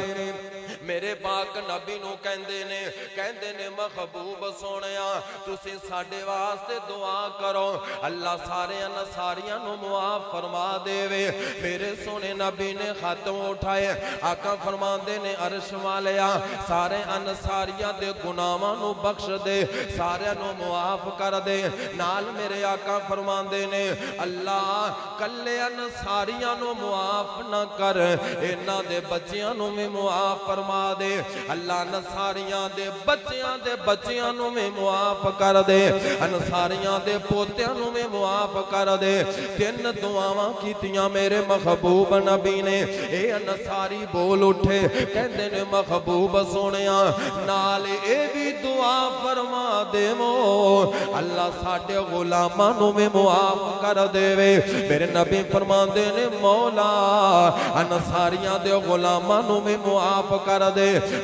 میرے پاک نبی نو کہندے نے محبوب سونیا تسی ساڑھے واسطے دعا کرو، اللہ سارے انصاریاں نو معاف فرما دے وے۔ میرے سونے نبی نے خاتم اٹھائے، آقا فرماندے نے عرش والیا سارے انصاریاں دے گناہاں نو بخش دے، سارے نو معاف کر دے۔ نال میرے آقا فرماندے نے اللہ کلے انصاریاں نو معاف نہ کر، انہاں دے بچیاں نو میں معاف فرما دے، اللہ انصاریاں دے بچیاں نو میں معاف کر دے، انصاریاں دے پوتیاں نو میں معاف کر دے۔ تین دعاواں کیتیاں میرے محبوب نبی نے، اے انصاری بول اٹھے کہندے نے محبوب سونیا نال اے بھی دعا فرما دے مو اللہ ساڑھے غلاماں نو میں معاف کر دے وے۔ میرے نبی فرماندے نے مولا انصاریاں دے غلاماں نو میں معاف کر دے۔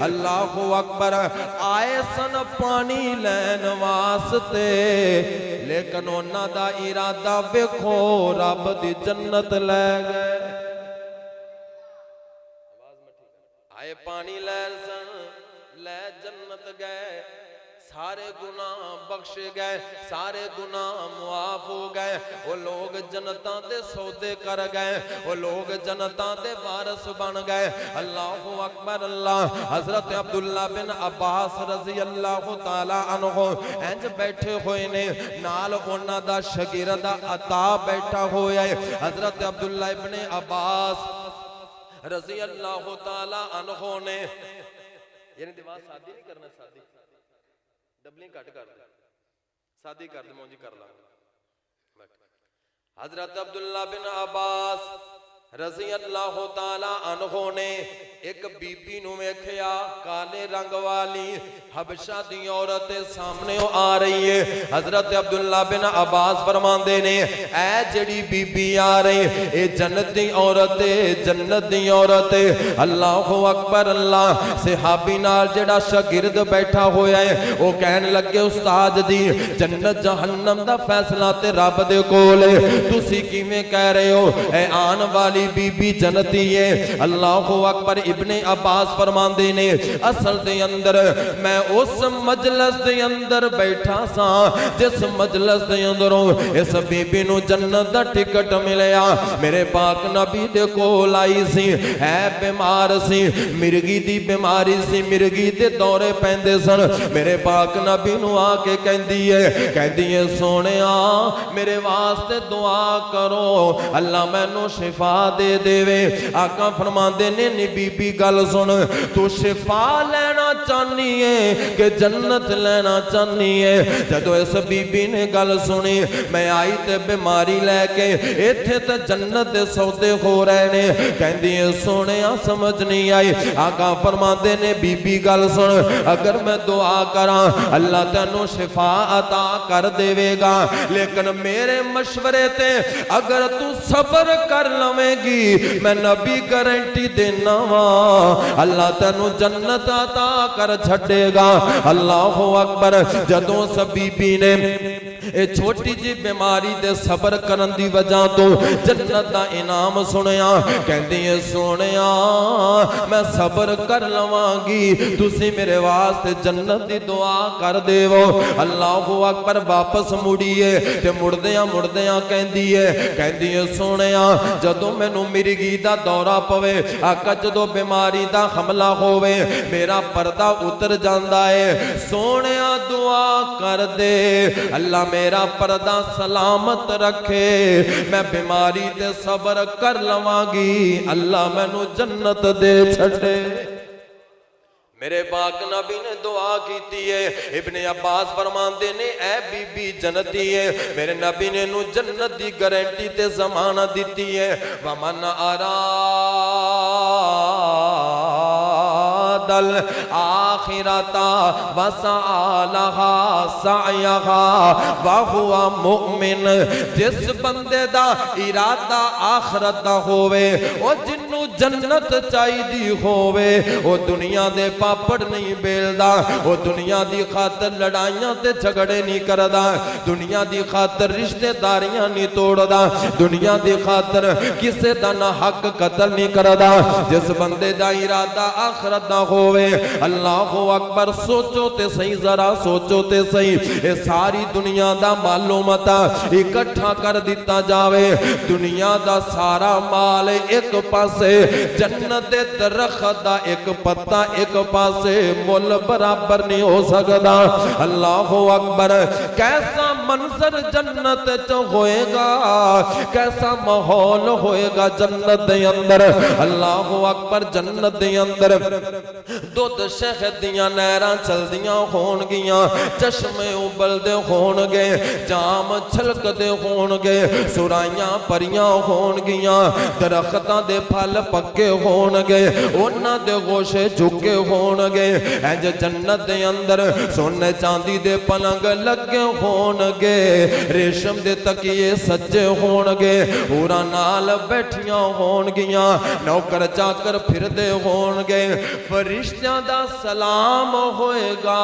اللہ اکبر، آئے سن پانی لین واسطے لیکن انہاں دا ارادہ بیکھو رب دی جنت لے گئے۔ آئے پانی لین سن لے جنت گئے، سارے گناہ بخشے گئے، سارے گناہ معاف ہو گئے، وہ لوگ جنتاں دے سودے کر گئے، وہ لوگ جنتاں دے وارث بن گئے۔ اللہ اکبر، اللہ حضرت عبداللہ بن عباس رضی اللہ تعالیٰ عنہ انج بیٹھے ہوئے نے، نال انہاں دا شاگرد عطا بیٹھا ہوئے ہے۔ حضرت عبداللہ بن عباس رضی اللہ تعالیٰ عنہ نے یعنی دیوار شادی نہیں کرنا، شادی ڈبلیں کٹ کر دے، شادی کر دے مونجی کر لاں۔ حضرت عبداللہ بن عباس رضی اللہ تعالیٰ عنہ نے ایک بی بی نو ویکھیا کالے رنگ والی حبشہ دی عورت سامنے آ رہی ہے. حضرت عبداللہ بن عباس فرماندے نے اے جڑی بی بی آ رہی اے جنت دی عورت ہے, جنت دی عورت ہے. اللہ اکبر اللہ. صحابی نال جڑا شاگرد بیٹھا ہویا ہے وہ کہنے لگے استاد دی جنت جہنم دا فیصلہ تے رب دے کول ہے, تسی کیویں کہہ رہے ہو اے آن والی بی بی جنتی ہے. اللہ اکبر. ابن عباس فرماندے نے اصل دے اندر میں اس مجلس دے اندر بیٹھا سا جس مجلس دے اندروں اس بی بی نو جنت دا ٹکٹ ملیا. میرے پاک نبی دے کول آئی سی, ہے بیمار سی, مرگی دی بیماری سی, مرگی دے دورے پیندے سن. میرے پاک نبی نو آ کے کہندی ہے سونیا میرے واسطے دعا کرو اللہ میں نو شفا دے دے. آقا فرماندے نے نی بی بی گل سن, تو شفا لینا چاہنی ہے کہ جنت لینا چاہنی ہے. جدو اس بی بی نے گل سنی میں آئی تے بیماری لے کے ایتھے تے جنت دے سودے ہو رہے نے. کہندی ہے سونیا سمجھ نہیں آئی. آقا فرماندے نے بی بی گل سن, اگر میں دعا کراں اللہ تینوں شفا عطا کر دے گا, لیکن میرے مشورے تے اگر تو صبر کر لویں گی میں نبی گارنٹی دینا وا اللہ تینوں جنت عطا کر چھڑے گا. اللہ اکبر. جدوں سب بی بی نے اے چھوٹی جی بیماری دے صبر کرن دی وجہ تو جنت دا انعام سنیا, کہندی ہے سونیا میں صبر کر لواں گی تسی میرے واسطے جنت دی دعا کر دیو. اللہ اکبر. واپس مڑیے تے مڑدیاں کہندی ہے سونیا جدوں مینوں مرگی دا دورہ پوے, آقا جدوں بیماری دا حملہ ہووے میرا پردہ اتر جاندا ہے, سونیا دعا کر دے اللہ میرا پردہ سلامت رکھے, میں بیماری تے صبر کر لواں گی اللہ مینوں جنت دے چھڑے. میرے پاک نبی نے دعا کیتی ہے. ابن عباس فرماندے نے اے بی بی جنتی ہے, میرے نبی نے نو جنت دی گارنٹی تے ضمانت دیتی ہے. ومن دل آخرتا وسعالہا سعیہا وہوا مؤمن. جس بندے دا ارادہ آخرت دا ہووے او جنو جنت چاہی دی ہووے او دنیا دے پاپڑ نہیں بیلدا, او دنیا دی خاطر لڑائیاں تے جھگڑے نہیں کردا, دنیا دی خاطر رشتہ داریاں نہیں توڑدا, دنیا دی خاطر کسے دا نہ حق قتل نہیں کردا. جس بندے دا ارادہ آخرت دا ہووے اللہ اکبر. سوچو تے صحیح, ذرا سوچو تے صحیح, اے ساری دنیا دا معلومات اکٹھا کر دیتا جاوے, دنیا دا سارا مال ایک پاسے, جنت دے درخت دا ایک پتا ایک پاسے, مول برابر نہیں ہو سکتا. اللہ اکبر. کیسا منظر جنت چ ہوئے گا, کیسا ماحول ہوئے گا جنت دے اندر. اللہ اکبر. جنت دے اندر دودھ شہد دیاں نہراں چلدیاں ہون گیاں, چشمے ابلدے ہون گے, جام چھلکدے ہون گے, سرائیاں پریاں ہون گیاں, درختاں دے پھل پکے ہون گے, انہاں دے گوشے جھکے ہون گے. انج جنت دے اندر سونے چاندی دے پلنگ لگے ہون گے, ریشم دے تکیے سجے ہون گے, حوراں نال بیٹھیاں ہون گیاں, نوکر چاکر پھر دے ہون گے, فرشتیاں دا سلام ہوئے گا,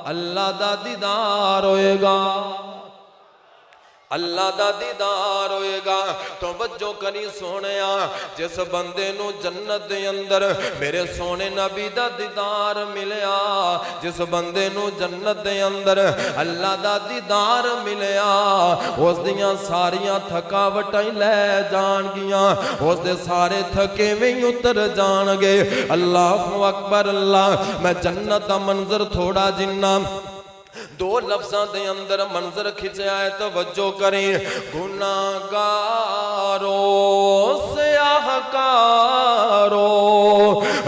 اللہ دا دیدار ہوئے گا, اللہ دا دیدار ہوئے گا. توجہ کری سونیا, جس بندے نو جنت دے اندر میرے سونے نبی دا دیدار ملیا, جس بندے نو جنت دے اندر اللہ دا دیدار ملیا, اس دیاں ساریاں تھکاوٹاں لے جان گیاں, اس دے سارے تھکے میں اتر جان گے. اللہ اکبر اللہ. میں جنت دا منظر تھوڑا جنہ دو لفظاں دے اندر منظر کھچیا ہے, توجہ کریں. گناہگارو سیاہ کارو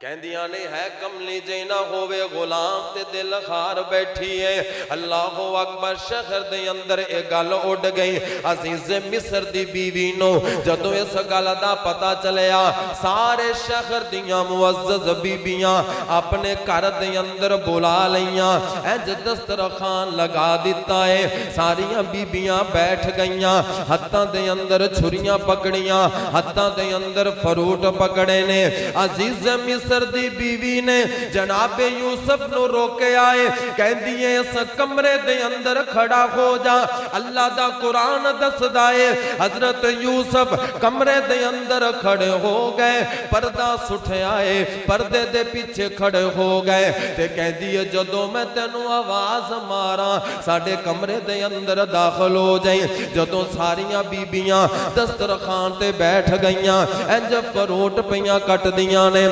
کہندیاں نے ہے کملی جینا ہووے غلام تے دل خار بیٹھی ہے. اللہ اکبر. شہر دے اندر اے گل اڑ گئی. عزیز مصر دی بیوی نو جدوں اس گل دا پتہ چلیا سارے شہر دیاں معزز بیبیاں اپنے گھر دے اندر بلا لیاں. انج دسترخوان لگا دیتا ہے. ساریاں بیبیاں بیٹھ گئیاں. ہتھاں دے اندر چھریاں پکڑیاں. ہتھاں دے اندر فروٹ پکڑے نے. عزیز مصر دی بیوی نے جناب یوسف نو روکے آئے. کہندی ہے اس کمرے دے اندر کھڑا ہو جا. اللہ دا قرآن دس دائے حضرت یوسف کمرے دے اندر کھڑے ہو گئے. پردہ سٹھے آئے. پردے دے پیچھے کھڑے ہو گئے. تے کہندی ہے جدوں میں تینوں آواز مارا ساڑھے کمرے دے اندر داخل ہو جائیں. جدوں ساریاں بیبیاں دسترخوان تے بیٹھ گئیاں. انج فروٹ پیاں کٹ دیاں نے.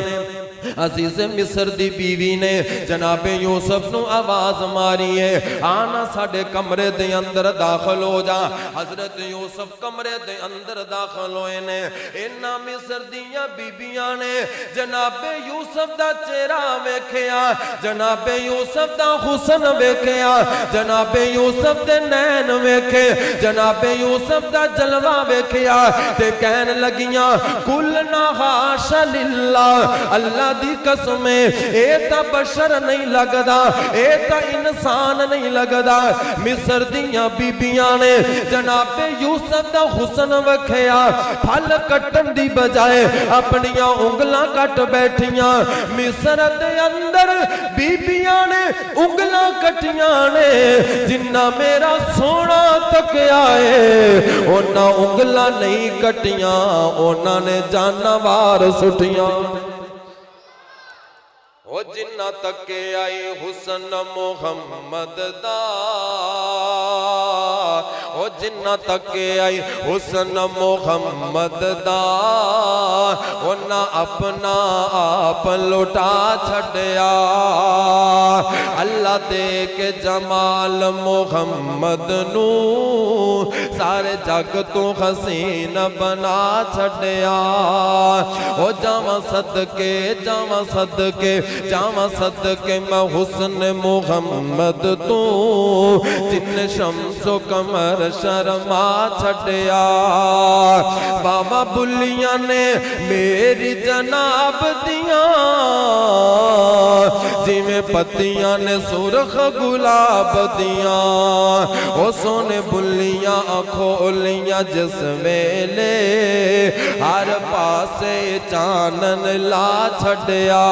عزیز مصر دی بیوی نے جناب یوسف نو آواز ماری ہے آنا ساڑھے کمرے دے اندر داخل ہو جا. حضرت یوسف کمرے دے اندر داخل ہوئے نے. انہاں مصر دیاں بیبیاں نے جناب یوسف دا چہرہ ویکھیا. جناب یوسف دا حسن ویکھیا. جناب یوسف دے نین ویکھے. جناب یوسف دا جلوہ ویکھیا. تے کہن لگیاں کلنا حاش للہ. اللہ دی قسم اے تا بشر نہیں لگدا. اے تا انسان نہیں لگدا. مصر دیاں بیبیاں نے جناب یوسف دا حسن وکھیا. پھل کٹن دی بجائے اپنیاں انگلاں کٹ بیٹھیاں. مصر دے اندر بیبیاں نے انگلاں کٹیاں نے. جنہ میرا سونا تک آئے انہاں انگلاں نہیں کٹیاں. انہاں نے جانوار سٹیاں. او جنہ تک آئی حسن محمد دا. او جنہ تک آئی حسن محمد دا. انہا اپنا آپ لٹا چھڑیا. اللہ دے کے جمال محمد نو سارے جگ تو حسین بنا چھڑیا. او جاواں صدقے جاواں صدقے جاواں صدقے میں حسن محمد تو جن شمس و قمر شرما چھڑیا. بابا بلیاں نے میری جناب دیاں جی میں پتیاں نے سرخ گلاب دیاں. او سونے بلیاں کھولیاں جس ویلے ہر پاسے چانن لا چھڑیا.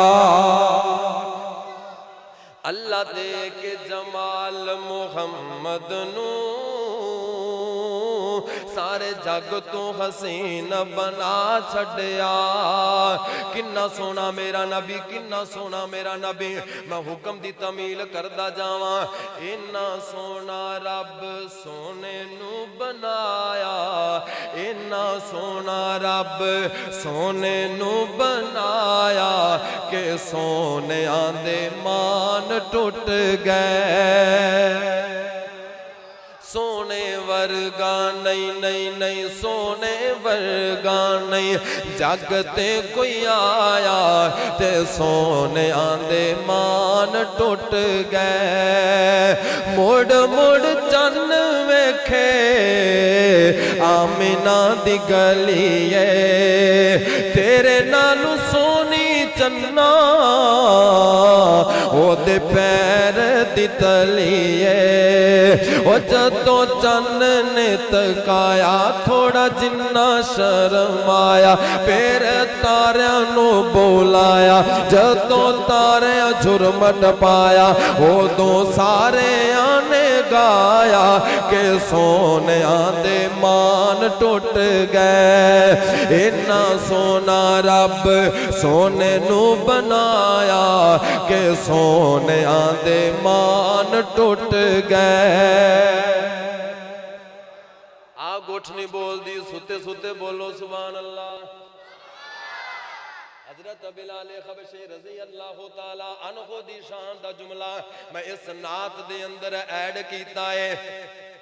اللہ دے کے جمال محمد نو سارے جگ تو حسین بنا چھڑیا. کنا سونا میرا نبی کنا سونا میرا نبی. میں حکم دی تمیل کردہ جاواں. اینا سونا رب سونے نو بنایا. اینا سونا رب سونے نو بنایا کہ سونے آندے مان ٹوٹ گئے. سونے ورگا نہیں نہیں نہیں سونے ورگا نہیں جگتے کوئی آیا تے سونے آندے مان ٹوٹ گئے. مڑ مڑ چن ویکھے آمینہ دی گلی ہے تیرے نالو سونی چنا او دے پیر دی تلی ہے. او جدوں چن نے تکایا تھوڑا جنہ شرم آیا پھر تاریاں نو بولایا. جدوں تاریاں جھرمٹ پایا ادوں سارے آنے گایا کہ سونے آندے مان ٹوٹ گئے. اینا سونا رب سونے نو بنایا کہ سونے آندے مان ٹوٹ گئے. گوٹھنی بول دی ستے ستے بولو سبحان اللہ. حضرت بلال حبشی رضی اللہ تعالی عنہ دی شان دا جملہ میں اس نعت دے اندر ایڈ کیتا ہے.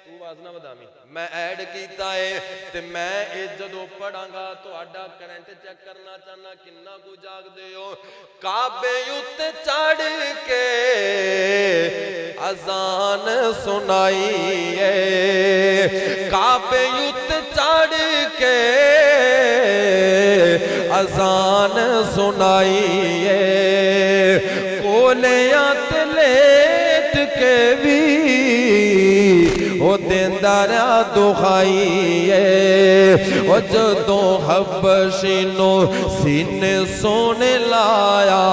تو آواز نہ بدامی میں ایڈ کیتا ہے تے میں اے جدوں پڑھاں گا تہاڈا کرنٹ چیک کرنا چاہنا کنا کو جاگ دے ہو کعبے اُتے چڑھ کے اذان سنائی ہے کعبے اُتے چڑھ کے اذان سنائی ہے کولیاں تے لیٹ کے بھی او دیندہ رہا دخائی ہے او جدوں حبشی نو سینے سونے لایا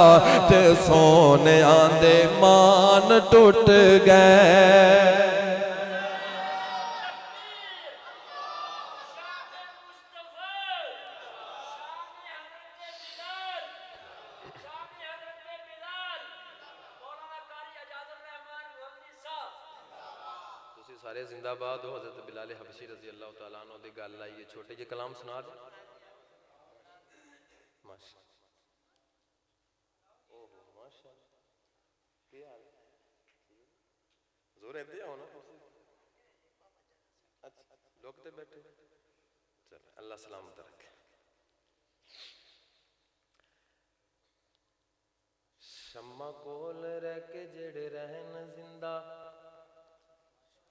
تے سونے آندے مان ٹوٹ گئے سارے زندہ باد ہو حضرت بلال حبشی رضی اللہ تعالیٰ عنہ دے گل آئیے چھوٹے جے کلام سنا دے ماشاء کیا حال زور ایدے ہونا لوگ تے بیٹھے چل اللہ سلامت رکھے شمع کول رہ کے جڑے رہن زندہ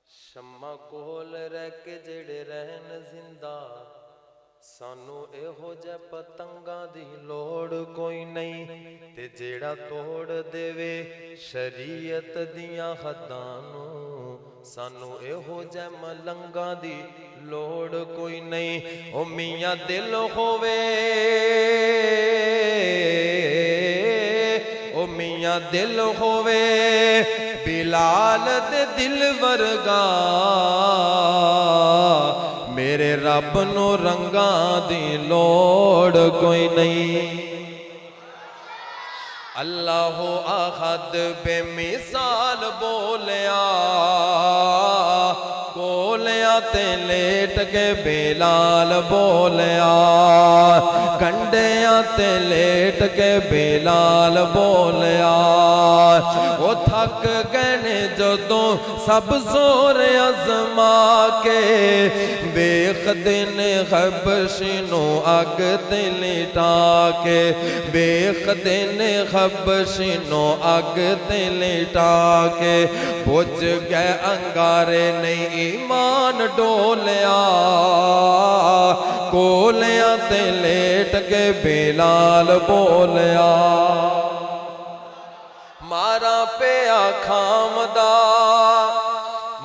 شمع کول رہ کے جڑے رہن زندہ سانو اے ہو جے پتنگاں دی لوڑ کوئی نہیں تے جیڑا توڑ دے وے شریعت دیاں حداں سانو اے ہو جے ملنگاں دی لوڑ کوئی نہیں او میاں دل ہووے او میاں دل ہووے بلال دے دل ورگا میرے رب نو رنگاں دی لوڑ کوئی نہیں اللہ احد بے مثال بولیا کولیا تے لیٹ کے بلال بولیا کنڈیاں تے لیٹ کے بلال بولیا وہ تھک گئے جدوں سب زور ازما کے بیخ دن حبشی نو اگ تے لٹا کے بیخ دن حبشی نو اگ تے لٹا کے بجھ گئے انگارے نہیں ایمان ڈولیا کولیاں تے لیٹ کے بلال بولیا مارا پیا کھامدا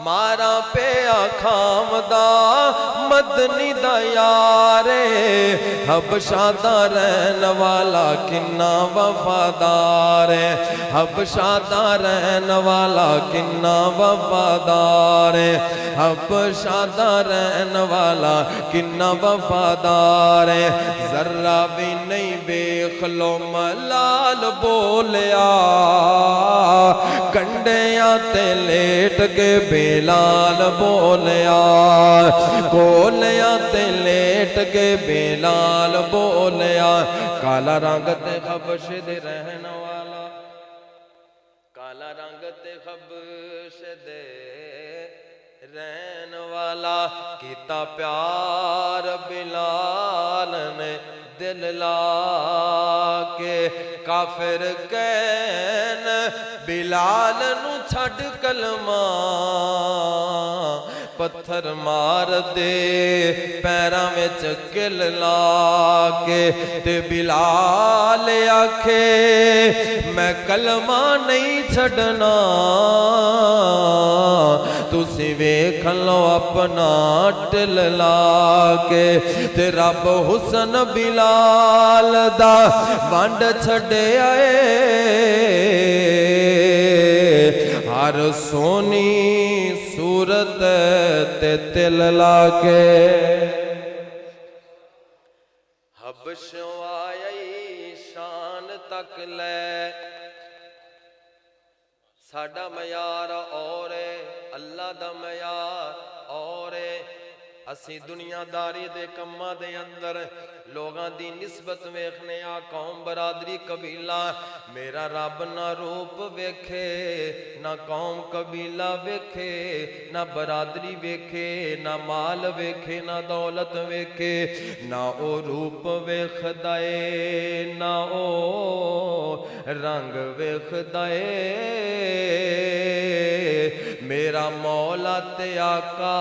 مارا پیا کھامدا مدنی دا یارے حبشہ دا رہن والا کنا وفادار ہے حبشہ دا رہن والا کنا وفادار ہے حبشہ دا رہن والا کنا وفادار ہے ذرہ بھی نہیں بیخ لو ملال بولیا کنڈیاں تے لیٹ کے بلال بولیا کولیاں تے لیٹ کے بلال بولیا کالا رنگ تے خبش دے رہن والا کالا رنگ تے خبش دے رہن والا کیتا پیار بلال نے دل لا کے کافر کہن بلال نو چھڑ کلمہ پتھر مار دے پیراں وچ کل لا کے تے بلال آکھے میں کلمہ نہیں چھڑنا تسی ویکھ لو اپنا ٹل لا کے تے رب حسن بلال دا وانڈ چھڑے آئے ہر سونی صورت تے تل لا کے حبشوں آئی شان تک لے ساڈا معیار اور اللہ دا معیار اور اسی دنیا داری دے کماں دے اندر لوگاں دی نسبت ویکھنے آ قوم برادری قبیلہ میرا رب نہ روپ ویکھے نہ قوم قبیلہ ویکھے نہ برادری ویکھے نہ مال ویکھے نہ دولت ویکھے نہ او روپ ویکھدا اے نہ او رنگ ویکھدا اے میرا مولا تے آقا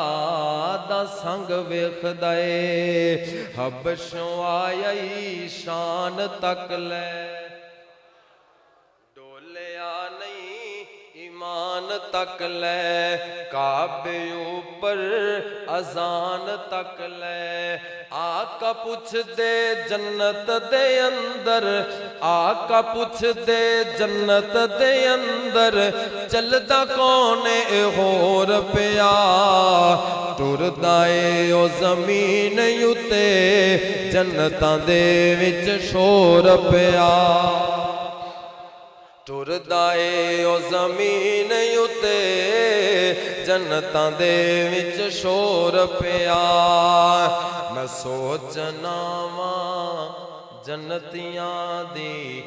دا سنگ ویکھدا اے حبشوں آئی شان تک لے ڈولیا نہیں ایمان تک لے کعبے اوپر اذان تک لے آقا پوچھ دے جنت دے اندر آقا پوچھ دے جنت دے اندر چلدا کون اے ہور پیا ٹردا اے او زمین اُتے جنتاں دے وچ شور پیا ٹردا اے او زمین اُتے جنتاں دے وچ شور پیا میں سوچنا واں جنتیاں دی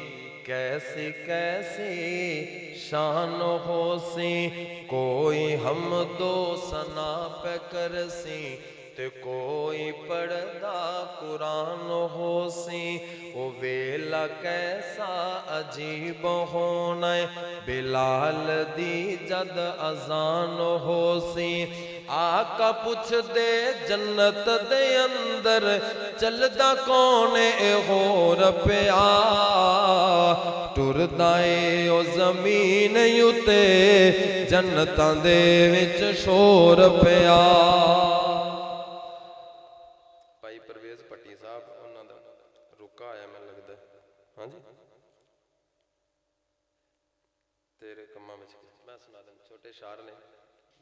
کیسی کیسی شان ہو سی کوئی حمد و ثنا پہ کرسی تے کوئی پڑھدا قرآن ہو سی او ویلا کیسا عجیب ہونا ہے بلال دی جد اذان ہو سی آقا پوچھ دے جنت دے اندر چلدا کون اے ہور پیا ٹردا اے او زمین اُتے جنتاں دے وچ شور پیا بھائی پرویز پٹی صاحب انہاں دا رکا آیا میں لگدا ہے ہاں جی تیرے کماں وچ میں سنا دیں چھوٹے شعر نے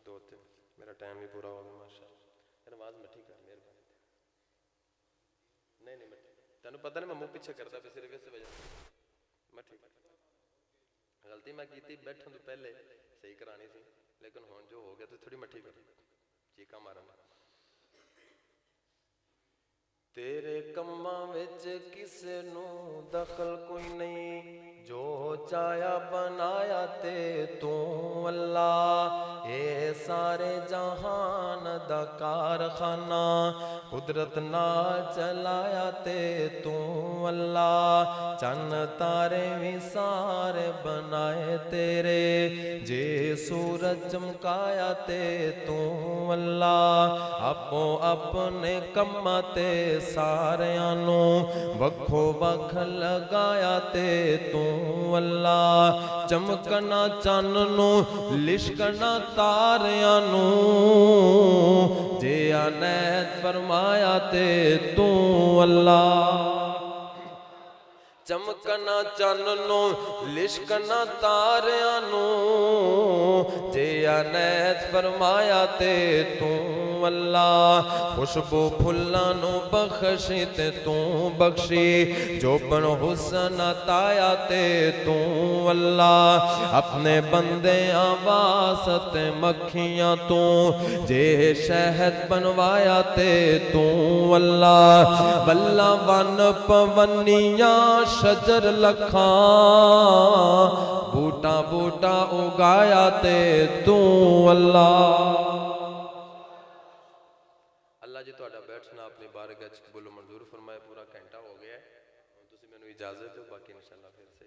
دو تین میرا ٹائم بھی پورا ہو گیا ماشاءاللہ آواز مٹھی کر مہربانی نہیں مٹھی تینوں پتہ نہیں میں منہ پیچھے کرتا پہ صرف اس وجہ سے مٹھی غلطی میں کیتی بیٹھوں تو پہلے صحیح کرانی سی لیکن ہون جو ہو گیا تو تھوڑی مٹھی کر چیکا مارنا تیرے کماں وچ کسے نو دخل کوئی نہیں جو چایا بنایا تے تو اللہ اے سارے جہان دا کارخانہ قدرت نال چلایا تے تو اللہ چن تارے بھی سارے بنائے تیرے جے سورج چمکایا تے تو اللہ اپو اپنے کماں تے سارے آنو وکھو وکھ لگایا تے تو اللہ چمکنا چاننو لشکنا تاریاں نو جے عنایت فرمایا تے تو اللہ چمکنا چاننو لشکنا تاریاں نو جے عنایت فرمایا تے تو اللہ خوشبو پھلانو بخشی تے تو بخشی جو بن حسن عطایا تے تو اللہ اپنے بندے آواز مکھیاں تو جے شہد بنوایا تے تو اللہ بلا ون پونیاں شجر لکھاں بوٹا بوٹا اگایا تے تو اللہ اللہ جی تہاڈا بیٹھنا اپنی بارگاہ وچ قبول و منظور فرمائے پورا گھنٹہ ہو گیا ہے تسی مینوں اجازت دو باقی انشاءاللہ پھر سے